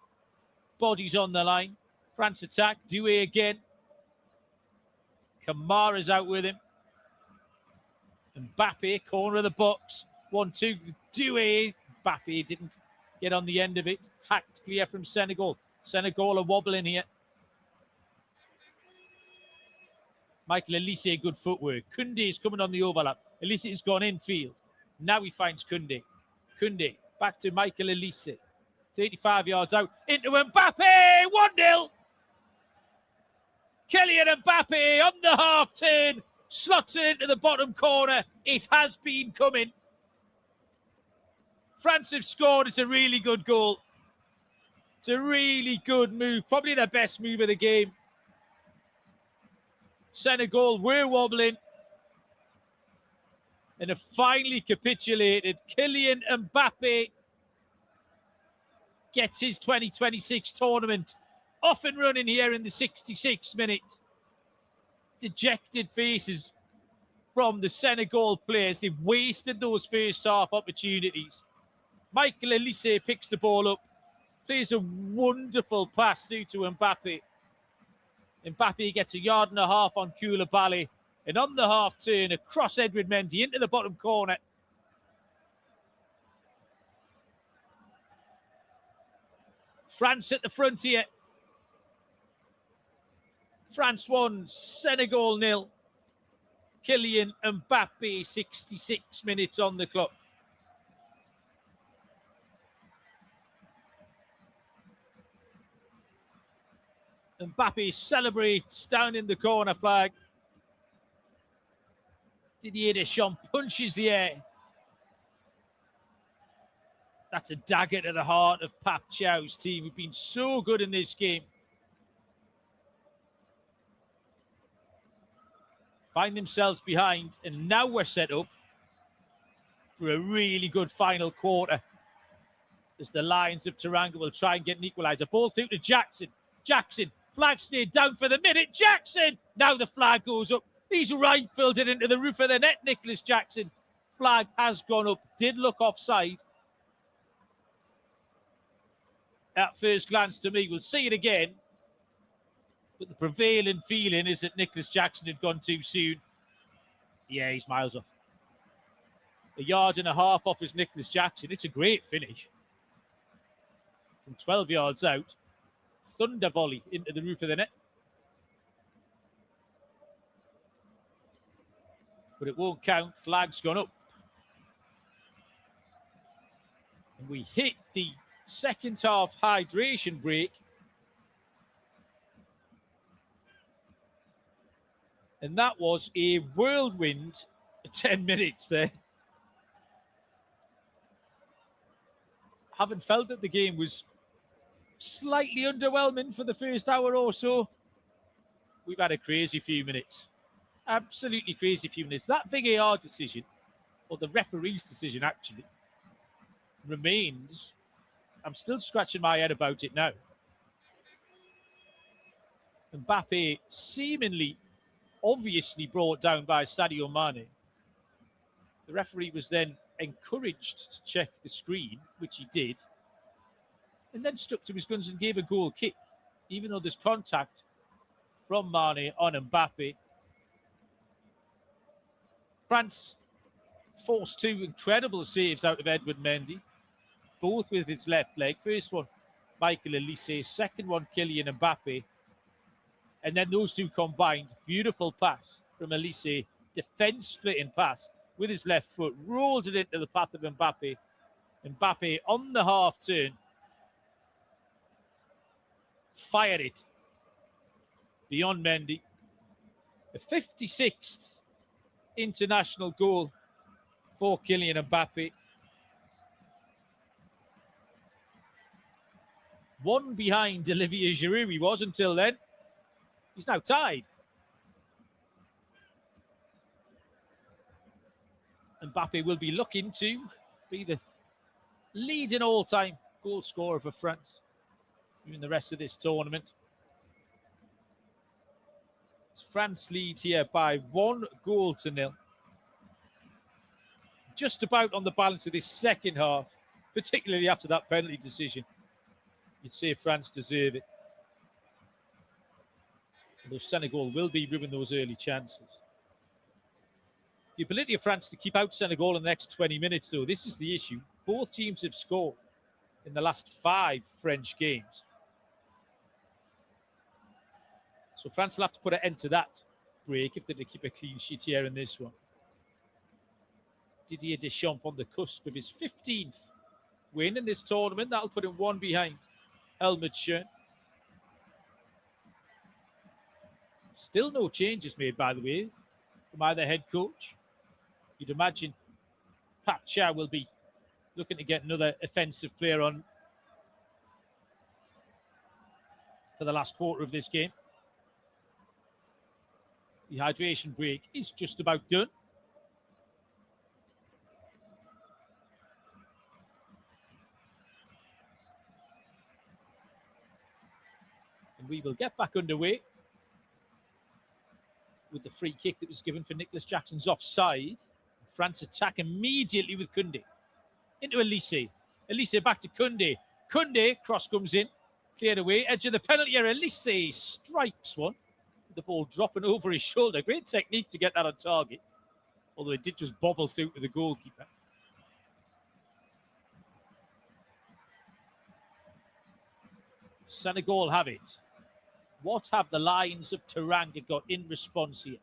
Speaker 10: Bodies on the line. France attack. Doué again. Kamara's out with him. Mbappe, corner of the box. 1-2. Doué. Mbappe didn't get on the end of it. Hacked clear from Senegal. Senegal are wobbling here. Michael Elise, good footwork. Koundé is coming on the overlap. Elise has gone infield. Now he finds Koundé. Koundé, back to Michael Elise. 35 yards out. Into Mbappe! 1-0! Kylian Mbappe on the half turn. Slots it into the bottom corner. It has been coming. France have scored. It's a really good goal. It's a really good move, probably the best move of the game. Senegal were wobbling and have finally capitulated. Kylian Mbappe gets his 2026 tournament off and running here in the 66th minute. Dejected faces from the Senegal players. They've wasted those first half opportunities. Michael Olise picks the ball up, plays a wonderful pass through to Mbappe. Mbappe gets 1.5 yards on Koulibaly, and on the half turn across Edward Mendy into the bottom corner. France at the front here. France 1, Senegal 0. Kylian Mbappe, 66 minutes on the clock. Mbappe celebrates down in the corner flag. Didier Deschamps punches the air. That's a dagger to the heart of Pap Chow's team, who've been so good in this game. Find themselves behind, and now we're set up for a really good final quarter as the Lions of Teranga will try and get an equaliser. Ball through to Jackson. Jackson, flag stayed down for the minute. Jackson! Now the flag goes up. He's rifled it into the roof of the net, Nicholas Jackson. Flag has gone up. Did look offside at first glance to me. We'll see it again. But the prevailing feeling is that Nicholas Jackson had gone too soon. Yeah, he's miles off. 1.5 yards off is Nicholas Jackson. It's a great finish. From 12 yards out. Thunder volley into the roof of the net. But it won't count. Flag's gone up. And we hit the second half hydration break. And that was a whirlwind 10 minutes there. Haven't felt that the game was slightly underwhelming for the first hour or so. We've had a crazy few minutes. Absolutely crazy few minutes. That VAR decision, or the referee's decision actually, remains. I'm still scratching my head about it now. Mbappe seemingly obviously brought down by Sadio Mane. The referee was then encouraged to check the screen, which he did, and then stuck to his guns and gave a goal kick, even though there's contact from Mane on Mbappe. France forced 2 incredible saves out of Edward Mendy, both with his left leg. First one, Michael Olise. Second one, Kylian Mbappe. And then those two combined. Beautiful pass from Olise. Defence-splitting pass with his left foot. Rolled it into the path of Mbappe. Mbappe on the half turn. Fired it beyond Mendy. The 56th international goal for Kylian Mbappe. One behind Olivier Giroud he was until then. He's now tied. Mbappe will be looking to be the leading all-time goal scorer for France in the rest of this tournament. France lead here by 1-0. Just about on the balance of this second half, particularly after that penalty decision. You'd say France deserve it. Although Senegal will be ruining those early chances. The ability of France to keep out Senegal in the next 20 minutes, though, this is the issue. Both teams have scored in the last 5 French games. So France will have to put an end to that break if they're to keep a clean sheet here in this one. Didier Deschamps on the cusp of his 15th win in this tournament. That'll put him 1 behind Helmut Schön. Still no changes made, by the way, from either head coach. You'd imagine Pap Chow will be looking to get another offensive player on for the last quarter of this game. The hydration break is just about done. And we will get back underway with the free kick that was given for Nicholas Jackson's offside. France attack immediately with Koundé. Into Elise. Elise back to Koundé. Koundé, cross comes in. Cleared away. Edge of the penalty area. Elise strikes one. The ball dropping over his shoulder. Great technique to get that on target. Although it did just bobble through to the goalkeeper. Senegal have it. What have the Lions of Teranga got in response here?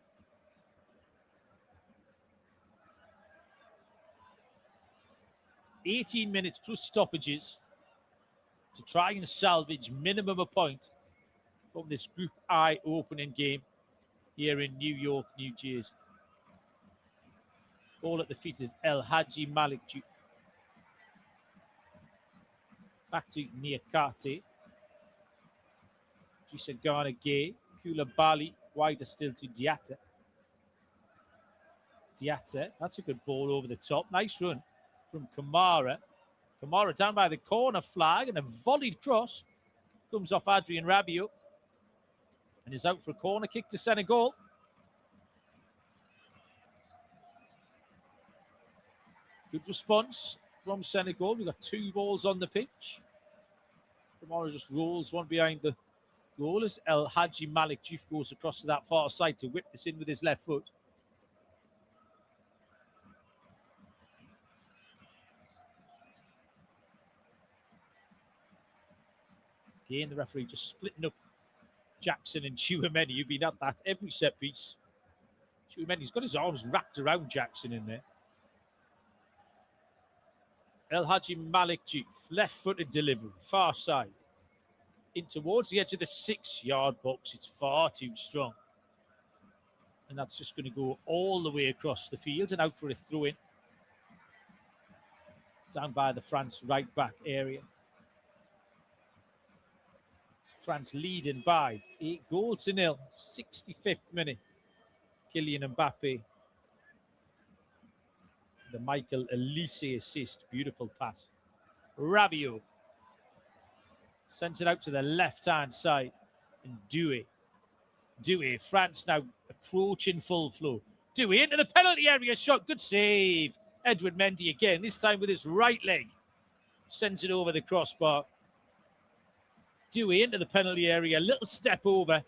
Speaker 10: "18 minutes plus stoppages to try and salvage minimum a point from this Group I opening game here in New York, New Jersey." Ball at the feet of El Hadji Malik Diouf. Back to Niakate. Ghana Gay. Koulibaly. Wider still to Diatta. Diatta. That's a good ball over the top. Nice run from Kamara. Kamara down by the corner flag, and a volleyed cross comes off Adrien Rabiot and is out for a corner kick to Senegal. Good response from Senegal. We've got 2 balls on the pitch. Kamara just rolls one behind the goal as El Hadji Malik Diouf goes across to that far side to whip this in with his left foot. Again, the referee just splitting up Jackson and Chouameni, who've been at that every set piece. Chouameni's got his arms wrapped around Jackson in there. El Hadji Malik Diouf, left-footed delivery, far side. In towards the edge of the 6-yard box. It's far too strong. And that's just going to go all the way across the field and out for a throw-in. Down by the France right-back area. France leading by 8-0. 65th minute. Kylian Mbappe. The Michael Elise assist. Beautiful pass. Rabiot. Sent it out to the left-hand side. And Doué. France now approaching full flow. Doué into the penalty area shot. Good save. Edward Mendy again, this time with his right leg. Sends it over the crossbar. Doué into the penalty area. Little step over.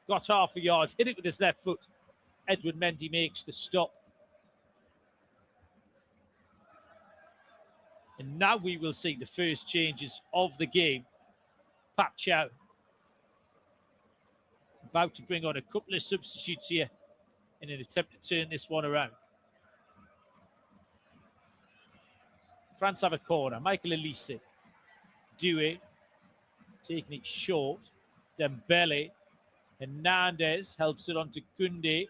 Speaker 10: Got half a yard. Hit it with his left foot. Edward Mendy makes the stop. And now we will see the first changes of the game. Pap Chow about to bring on a couple of substitutes here in an attempt to turn this one around. France have a corner. Michael Elise. Doué taking it short. Dembele. Hernandez helps it on to Koundé.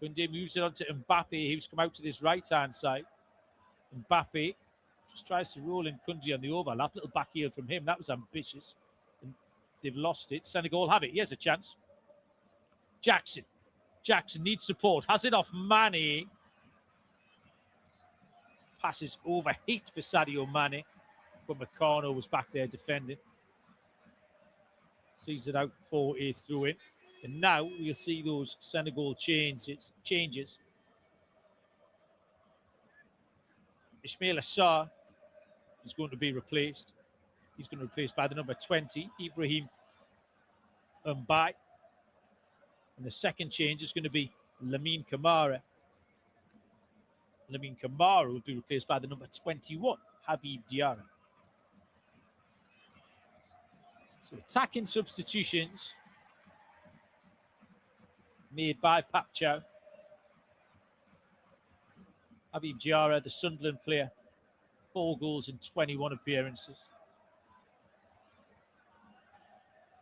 Speaker 10: Koundé moves it on to Mbappe, who's come out to this right-hand side. Mbappe just tries to roll in Koundé on the overlap. Little back heel from him. That was ambitious. And they've lost it. Senegal have it. Here's a chance. Jackson. Jackson needs support. Has it off Mane. Passes overheat for Sadio Mane. But Meccano was back there defending. Sees it out for a throw-in. And now we'll see those Senegal changes. Ismail Assar is going to be replaced. He's going to be replaced by the number 20, Ibrahim Mbaye. And the second change is going to be Lamine Camara. Lamine Camara will be replaced by the number 21, Habib Diarra. So attacking substitutions made by Pap Chow. Habib Diarra, the Sunderland player, 4 goals in 21 appearances.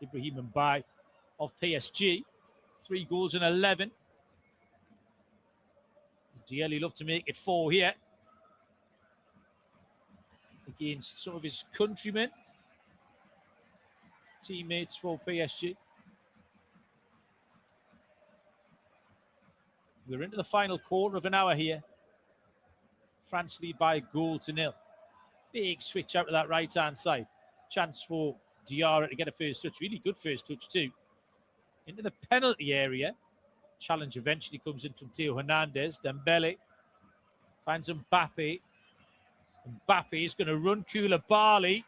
Speaker 10: Ibrahim Mbaye of PSG, 3 goals in 11. Dearly love to make it 4 here against some of his countrymen. teammates for PSG. We're into the final quarter of an hour here. France lead by a goal to nil. Big switch out to that right-hand side. Chance for Diarra to get a first touch. Really good first touch too. Into the penalty area. Challenge eventually comes in from Theo Hernandez. Dembele finds Mbappe. Mbappe is going to run Koulibaly.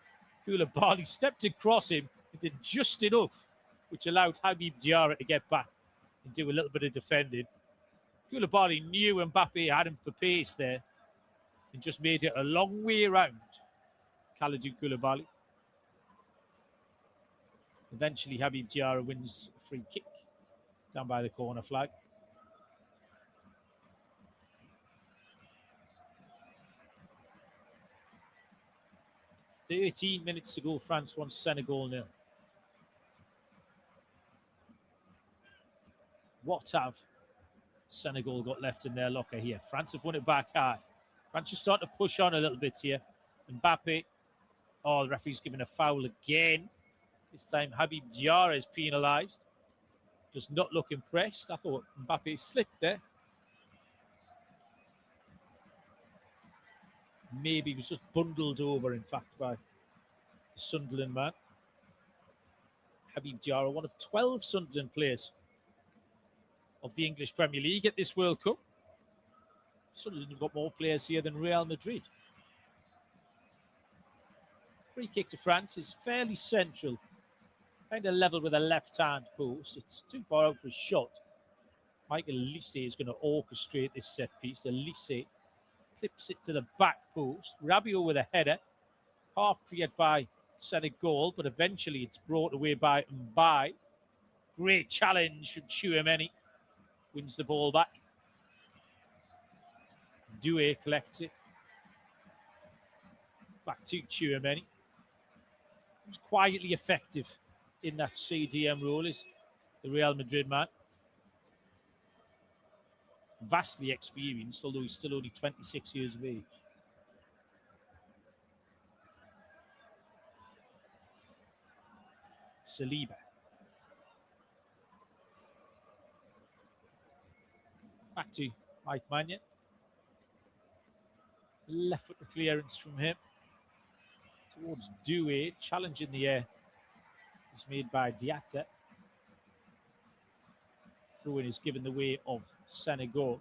Speaker 10: Koulibaly stepped across him and did just enough, which allowed Habib Diarra to get back and do a little bit of defending. Koulibaly knew Mbappe had him for pace there and just made it a long way around. Kalidou Koulibaly. Eventually, Habib Diarra wins a free kick down by the corner flag. It's 13 minutes to go. France wants Senegal nil. What have Senegal got left in their locker here? France have won it back high. France just starting to push on a little bit here. Mbappe. Oh, the referee's given a foul again. This time Habib Diarra is penalised. Does not look impressed. I thought Mbappe slipped there. Maybe he was just bundled over, in fact, by the Sunderland man. Habib Diarra, one of 12 Sunderland players of the English Premier League at this World Cup. Sunderland have got more players here than Real Madrid. Free kick to France is fairly central. Kind of level with a left-hand post. It's too far out for a shot. Michael Olise is going to orchestrate this set piece. Olise clips it to the back post. Rabiot with a header. Half cleared by Senegal, but eventually it's brought away by Mbaye. Great challenge from Chouameni. Wins the ball back. Doué collects it. Back to Chouameni. Who's quietly effective in that CDM role is the Real Madrid man. Vastly experienced, although he's still only 26 years of age. Saliba. Back to Mike Maignan. Left foot clearance from him. Towards Doué. Challenge in the air is made by Diatta. Throw-in is given the way of Senegal.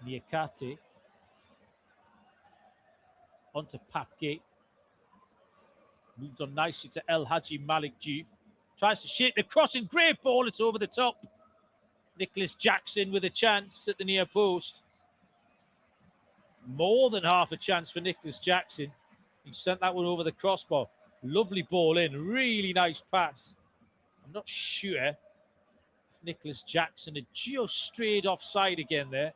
Speaker 10: Niakate. Onto Papke. Moved on nicely to El Hadji Malik Diouf. Tries to shape the crossing. Great ball. It's over the top. Nicholas Jackson with a chance at the near post. More than half a chance for Nicholas Jackson. He sent that one over the crossbar. Lovely ball in. Really nice pass. I'm not sure if Nicholas Jackson had just strayed offside again there.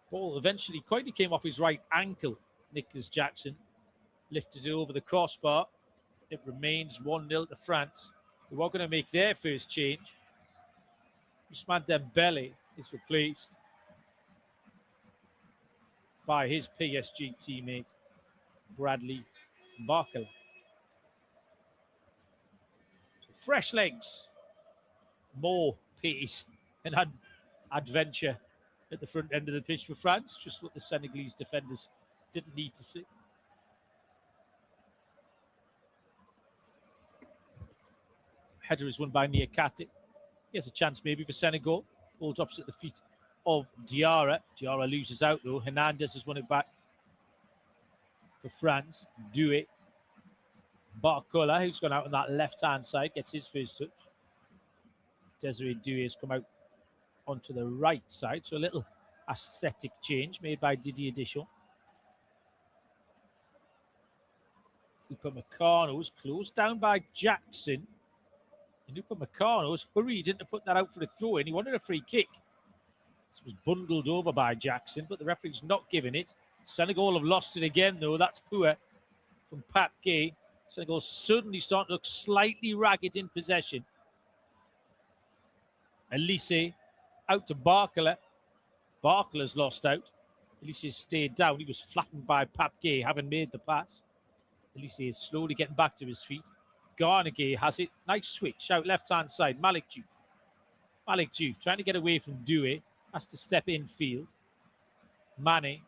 Speaker 10: Ball eventually quietly came off his right ankle. Nicholas Jackson lifted it over the crossbar. It remains 1-0 to France, who are going to make their first change. Ousmane Dembele is replaced by his PSG teammate, Bradley Barcola. So fresh legs, more pace and adventure at the front end of the pitch for France, just what the Senegalese defenders didn't need to see. Header is won by Niakate. He has a chance maybe for Senegal. Ball drops at the feet of Diarra. Diarra loses out though. Hernandez has won it back for France. Doué. Barcola, who's gone out on that left-hand side, gets his first touch. Desiree Doué has come out onto the right side. So a little aesthetic change made by Didier Deschamps. Upamecano's closed down by Jackson. And Upamecano's hurried in to put that out for a throw-in. He wanted a free kick. This was bundled over by Jackson, but the referee's not giving it. Senegal have lost it again, though. That's poor from Papke. Senegal suddenly starting to look slightly ragged in possession. Olise out to Barcola. Barcola's lost out. Elise stayed down. He was flattened by Pape, having made the pass. Elise is slowly getting back to his feet. Garnegay has it. Nice switch out left-hand side. Malik Diouf trying to get away from Doué. Has to step in field. Mane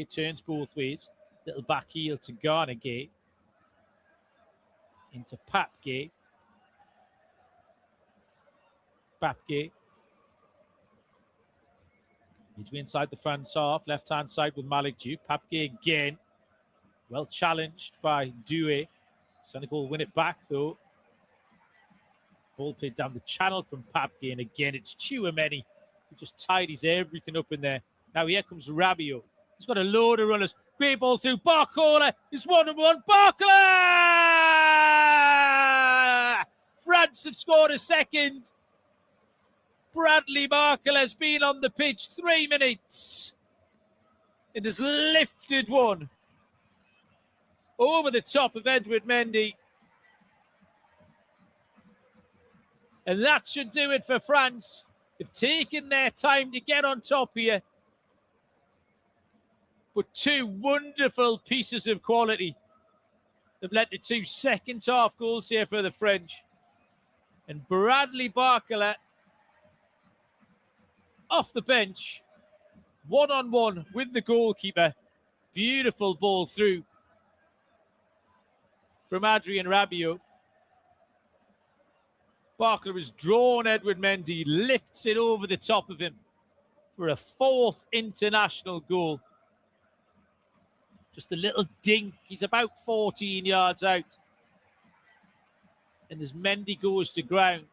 Speaker 10: turns both ways. Little back heel to Garnegay. Into Pape. Into inside the France half. Left-hand side with Malik Diouf. Pape again. Well challenged by Doué. Senegal win it back though. Ball played down the channel from Pape, and again it's Chouameni who just tidies everything up in there. Now here comes Rabiot. He's got a load of runners. Great ball through. Barcola is 1-1. Barcola! France have scored a second. Bradley Barcola has been on the pitch 3 minutes. It has lifted one over the top of Edward Mendy. And that should do it for France. They've taken their time to get on top here. But 2 wonderful pieces of quality have led to 2 second half goals here for the French. And Bradley Barcola off the bench, 1-on-1 with the goalkeeper. Beautiful ball through from Adrien Rabiot. Barcola has drawn Edward Mendy, lifts it over the top of him for a 4th international goal. Just a little dink. He's about 14 yards out. And as Mendy goes to ground,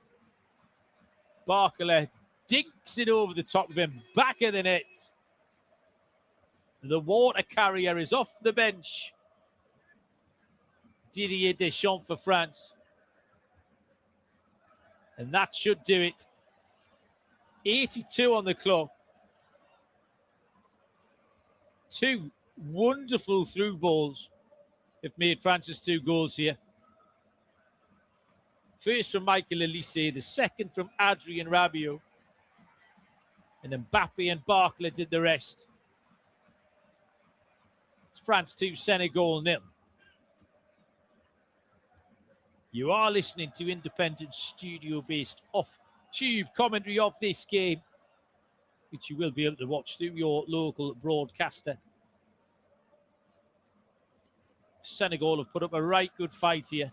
Speaker 10: Barcola dinks it over the top of him, back of the net. The water carrier is off the bench. Didier Deschamps for France. And that should do it. 82 on the clock. 2 wonderful through balls have made France's 2 goals here. First from Michael Elise, the second from Adrien Rabiot. And Mbappe and Barcola did the rest. It's France 2, Senegal 0. You are listening to independent studio-based off-tube commentary of this game, which you will be able to watch through your local broadcaster. Senegal have put up a right good fight here.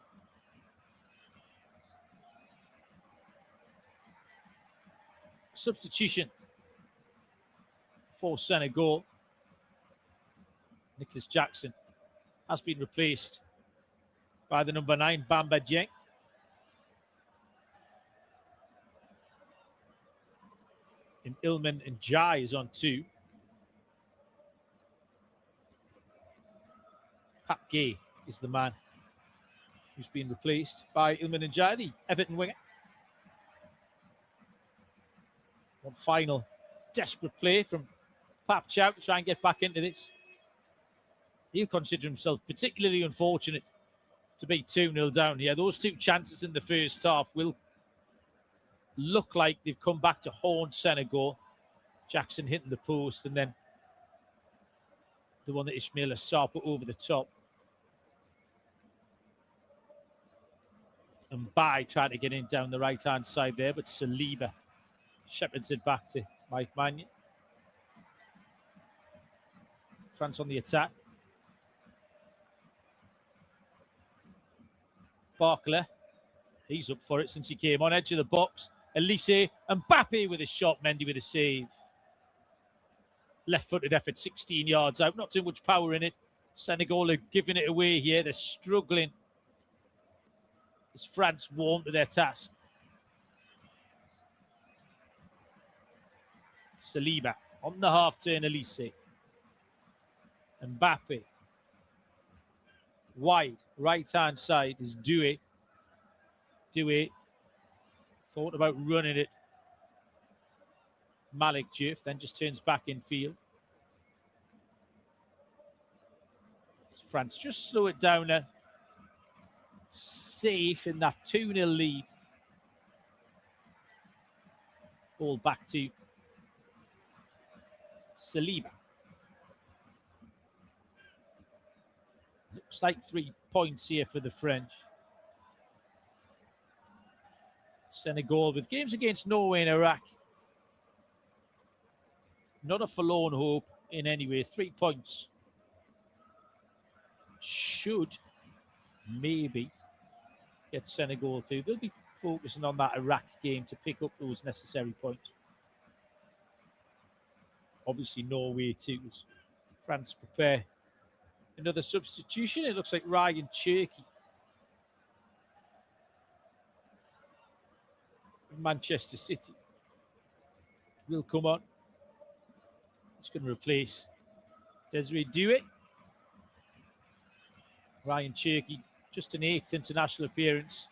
Speaker 10: Substitution for Senegal. Nicholas Jackson has been replaced by the number 9, Bamba Dieng. And Ilman and Jai is on 2. Pape is the man who's been replaced by Ilman and Jai, the Everton winger. One final desperate play from Pap Chow to try and get back into this. He'll consider himself particularly unfortunate to be 2-0 down here. Those 2 chances in the first half will look like they've come back to haunt Senegal. Jackson hitting the post, and then the one that Ismail Assar put over the top. And Bai trying to get in down the right-hand side there, but Saliba shepherds it back to Mike Mannion. France on the attack. Barcola, he's up for it since he came on, edge of the box. Elise and Mbappe with a shot, Mendy with a save. Left-footed effort, 16 yards out, not too much power in it. Senegal are giving it away here. They're struggling as France warm to their task. Saliba on the half-turn, Elise. Mbappe. Wide, right-hand side is Doué. Doué thought about running it. Malik Diouf then just turns back in field. France just slow it down now. Safe in that 2-0 lead. Ball back to Saliba. Looks like 3 points here for the French. Senegal with games against Norway and Iraq. Not a forlorn hope in any way. 3 points should maybe get Senegal through. They'll be focusing on that Iraq game to pick up those necessary points. Obviously, Norway too, as France prepare another substitution. It looks like Ryan Cherky of Manchester City will come on. He's going to replace Desiree Doué. Ryan Cherky, just an 8th international appearance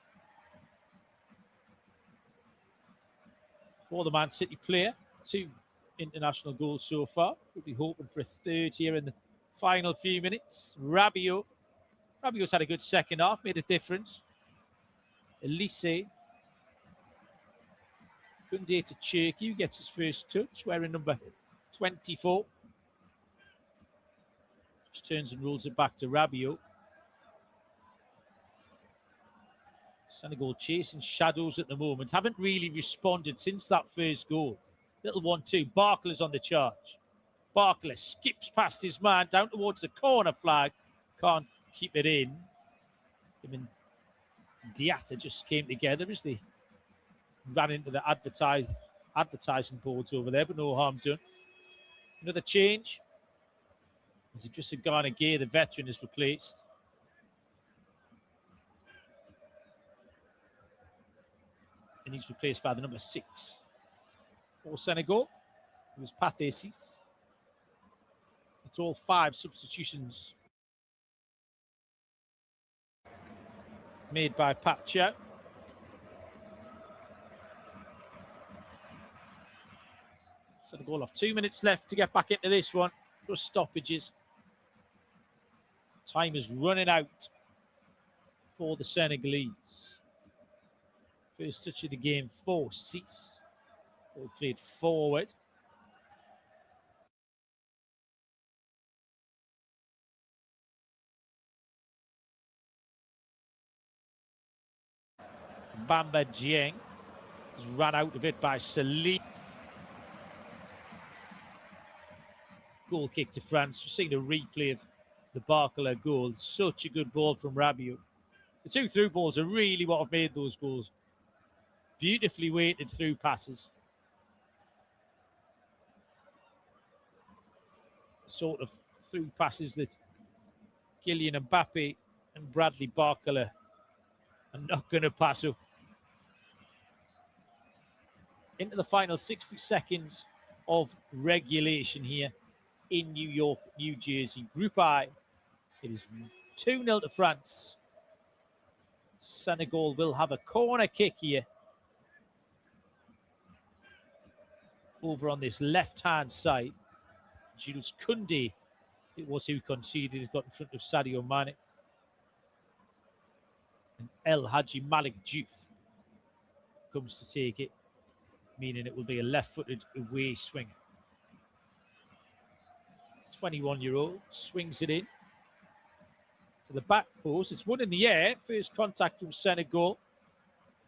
Speaker 10: for the Man City player. 2 international goals so far. We'll be hoping for a 3rd here in the final few minutes. Rabiot's had a good second half, made a difference. Elise. Koundé to Cherky, who gets his first touch, wearing number 24. Just turns and rolls it back to Rabiot. Senegal chasing shadows at the moment. Haven't really responded since that first goal. Little 1-2. Barkla's on the charge. Barkla skips past his man down towards the corner flag. Can't keep it in. Him and Diatta just came together as they ran into the advertising boards over there, but no harm done. Another change. As Idrissa Gana Gueye, the veteran, is replaced. And he's replaced by the number 6 for Senegal. It was Pathé. It's all 5 substitutions made by Pat Chow. Senegal have 2 minutes left to get back into this one. Plus stoppages. Time is running out for the Senegalese. First touch of the game for Cease. All played forward. Bamba Dieng is run out of it by Salim. Goal kick to France. Just seeing a replay of the Barkla goal. Such a good ball from Rabiot. The 2 through balls are really what have made those goals. Beautifully weighted through passes. Sort of through passes that Kylian Mbappe and Bradley Barkla are not going to pass up. Into the final 60 seconds of regulation here in New York, New Jersey. Group I, it is 2-0 to France. Senegal will have a corner kick here. Over on this left-hand side. Jules Koundé, it was who conceded. He's got in front of Sadio Mane. And El Hadji Malik Diouf comes to take it, meaning it will be a left-footed away swinger. 21-year-old swings it in to the back post. It's one in the air. First contact from Senegal.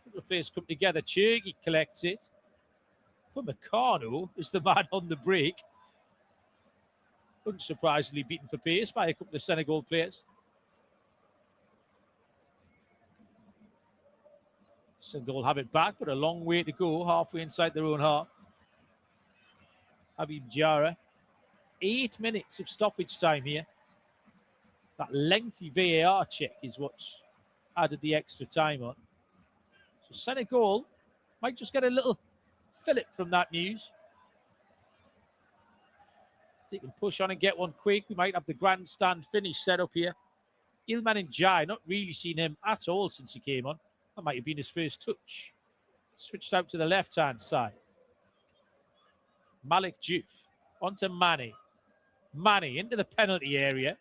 Speaker 10: A couple of players come together. Cherky collects it. But Meccano is the man on the break. Unsurprisingly beaten for pace by a couple of Senegal players. Senegal have it back, but a long way to go, halfway inside their own half. Habib Diarra. 8 minutes of stoppage time here. That lengthy VAR check is what's added the extra time on. So Senegal might just get a little fillip from that news. If they can push on and get one quick, we might have the grandstand finish set up here. Iliman Ndiaye, not really seen him at all since he came on. That might have been his first touch. Switched out to the left-hand side. Malik Diouf onto Mane. Mane into the penalty area.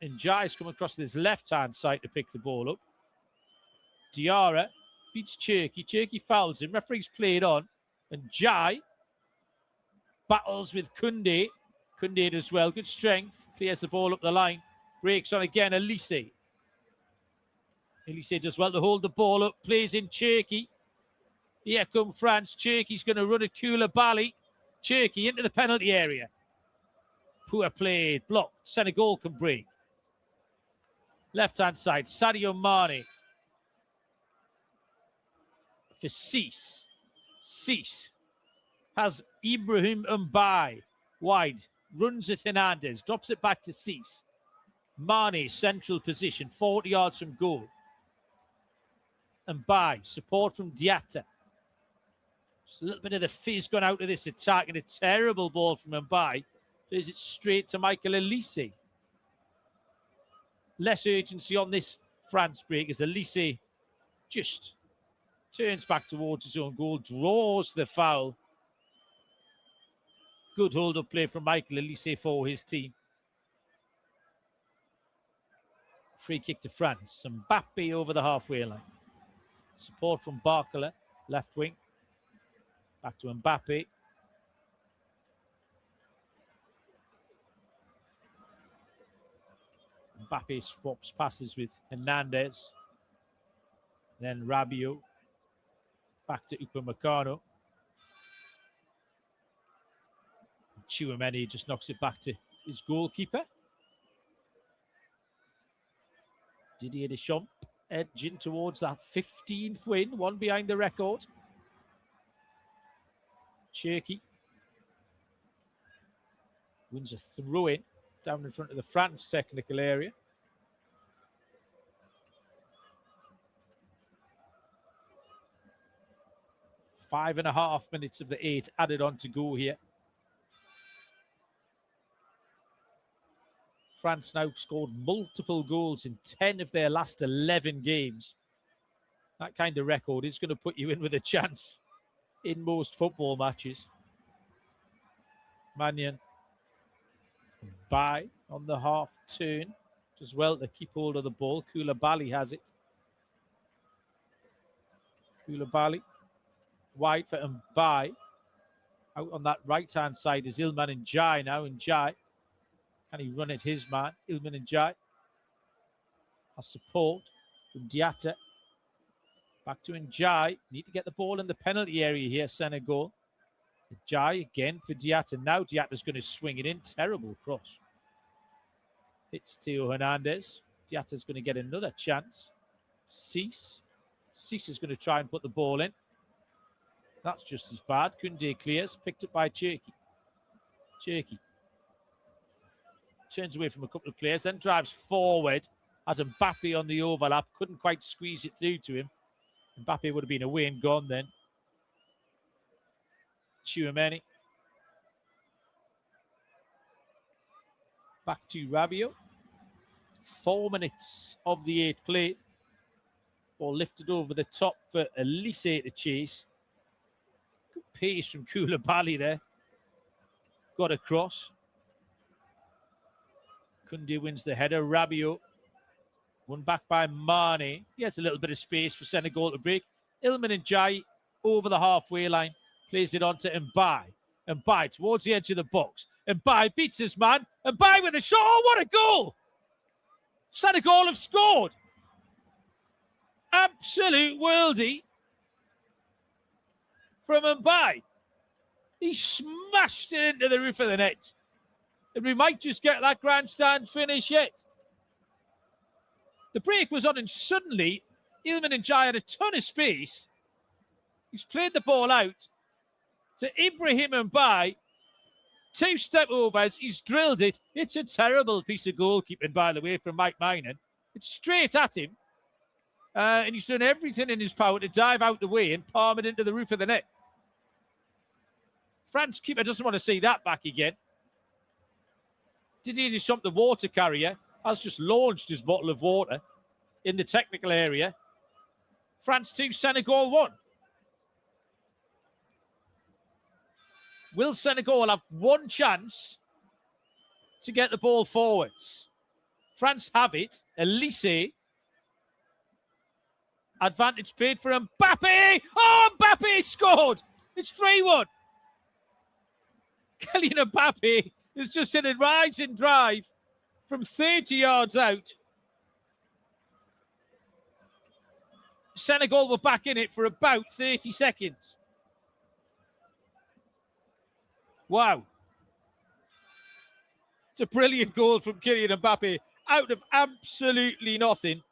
Speaker 10: And Ndiaye's come across to his left-hand side to pick the ball up. Diarra beats Cherky. Cherky fouls him. Referee's played on. And Ndiaye Battles with Koundé. Koundé does well. Good strength. Clears the ball up the line. Breaks on again. Elise. Elise does well to hold the ball up. Plays in Cherki. Here come France. Cherki's going to run at Koulibaly. Cherki into the penalty area. Poor play. Blocked. Senegal can break. Left-hand side. Sadio Mane. For Cease. Cease has Ibrahim Mbappe wide. Runs at Hernandez. Drops it back to Cease. Mane, central position. 40 yards from goal. Mbappe. Support from Diatta. Just a little bit of the fizz gone out of this attack, and a terrible ball from Mbappe. Plays it straight to Michael Elise. Less urgency on this France break as Elise just turns back towards his own goal, draws the foul. Good hold-up play from Michael Elise for his team. Free kick to France. Mbappe over the halfway line. Support from Barcola, left wing. Back to Mbappe. Mbappe swaps passes with Hernandez. Then Rabiot. Back to Upamecano. Tchouameni just knocks it back to his goalkeeper. Didier Deschamps edging towards that 15th win, one behind the record. Cherki wins a throw-in down in front of the France technical area. Five and a half minutes of the 8 added on to go here. France now scored multiple goals in 10 of their last 11 games. That kind of record is going to put you in with a chance in most football matches. Mannion. By on the half turn. Does well to keep hold of the ball. Koulibaly has it. Koulibaly. Wide for Mbappe. Out on that right-hand side is Ilman Ndiaye now. Ndiaye. Can he run at his man? Ilman Ndiaye. A support from Diatta. Back to Ndiaye. Need to get the ball in the penalty area here, Senegal. Ndiaye again for Diatta. Now Diatta's going to swing it in. Terrible cross. It's Theo Hernandez. Diatta's going to get another chance. Cease. Cease is going to try and put the ball in. That's just as bad. Koundé clears. Picked up by Cherki. Cherki. Turns away from a couple of players. Then drives forward. Has Mbappe on the overlap. Couldn't quite squeeze it through to him. Mbappe would have been away and gone then. Tchouameni. Back to Rabiot. 4 minutes of the 8 played. Ball lifted over the top for Elise to chase. Good pace from Koulibaly there. Got across. Koundé wins the header. Rabiot. Won back by Mane. He has a little bit of space for Senegal to break. Ilman Ndiaye over the halfway line. Plays it on to Mbappe. Mbappe towards the edge of the box. Mbappe beats his man. Mbappe with a shot. Oh, what a goal! Senegal have scored. Absolute worldie from Mbappe. He smashed it into the roof of the net. And we might just get that grandstand finish yet. The break was on and suddenly Ilman Ndiaye had a ton of space. He's played the ball out to Ibrahim Mbappe. 2 step overs. He's drilled it. It's a terrible piece of goalkeeping, by the way, from Mike Minor. It's straight at him. And he's done everything in his power to dive out the way and palm it into the roof of the net. France keeper doesn't want to see that back again. Didier Deschamps, the water carrier, has just launched his bottle of water in the technical area. France 2, Senegal 1. Will Senegal have one chance to get the ball forwards? France have it. Elise. Advantage paid for Mbappe. Oh, Mbappe scored. It's 3-1. Kylian Mbappe has just hit a rising drive from 30 yards out. Senegal were back in it for about 30 seconds. Wow. It's a brilliant goal from Kylian Mbappe out of absolutely nothing.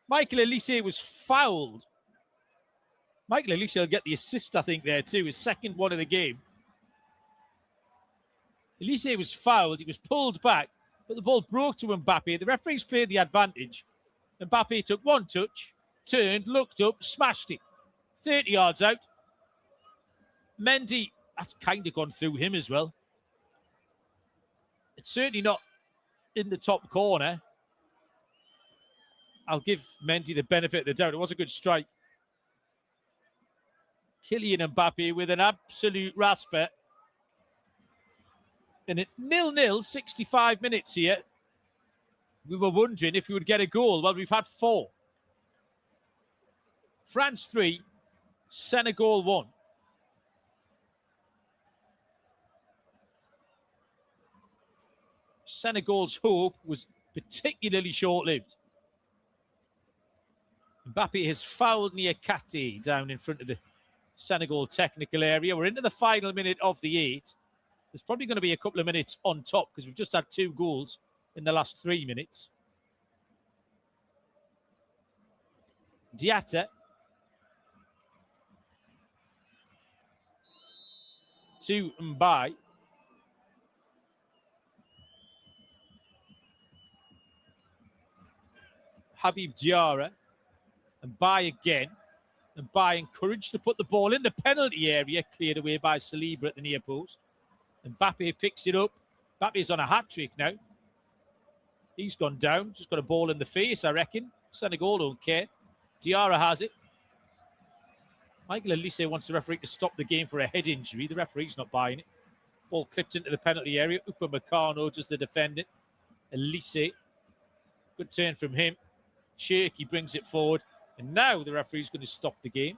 Speaker 10: Michael Olise was fouled. Michael Olise will get the assist, I think, there too, his second one of the game. Olise was fouled, he was pulled back, but the ball broke to Mbappe. The referees played the advantage. Mbappe took one touch, turned, looked up, smashed it. 30 yards out. Mendy, that's kind of gone through him as well. It's certainly not in the top corner. I'll give Mendy the benefit of the doubt. It was a good strike. Kylian Mbappe with an absolute rasper. And at 0-0, 65 minutes here, we were wondering if we would get a goal. Well, we've had 4. France 3, Senegal 1. Senegal's hope was particularly short-lived. Mbappe has fouled Niakate down in front of the Senegal technical area. We're into the final minute of the 8. There's probably going to be a couple of minutes on top because we've just had 2 goals in the last 3 minutes. Diatta to Mbaye. Habib Diarra. Mbaye again. Mbaye encouraged to put the ball in the penalty area, cleared away by Saliba at the near post. Mbappe picks it up. Mbappe's on a hat-trick now. He's gone down, just got a ball in the face, I reckon. Senegal don't care. Diarra has it. Michael Olise wants the referee to stop the game for a head injury. The referee's not buying it. Ball clipped into the penalty area. Upamecano does the defending. Olise. Good turn from him. Cherky brings it forward. And now the referee's going to stop the game.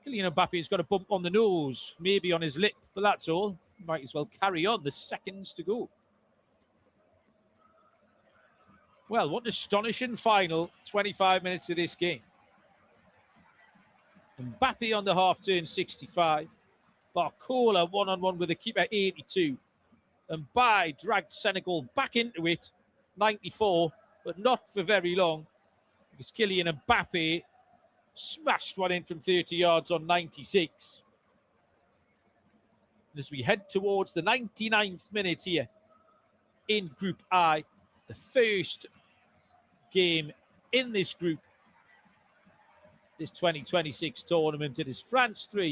Speaker 10: Kylian Mbappe's got a bump on the nose, maybe on his lip, but that's all. Might as well carry on. There's seconds to go. Well, what an astonishing final 25 minutes of this game. Mbappe on the half-turn, 65. Barcola one-on-one with the keeper, 82. Mbaye dragged Senegal back into it, 94, but not for very long, because Kylian Mbappe smashed one in from 30 yards on 96. As we head towards the 99th minute here in Group I, the first game in this group, this 2026 tournament, it is France 3,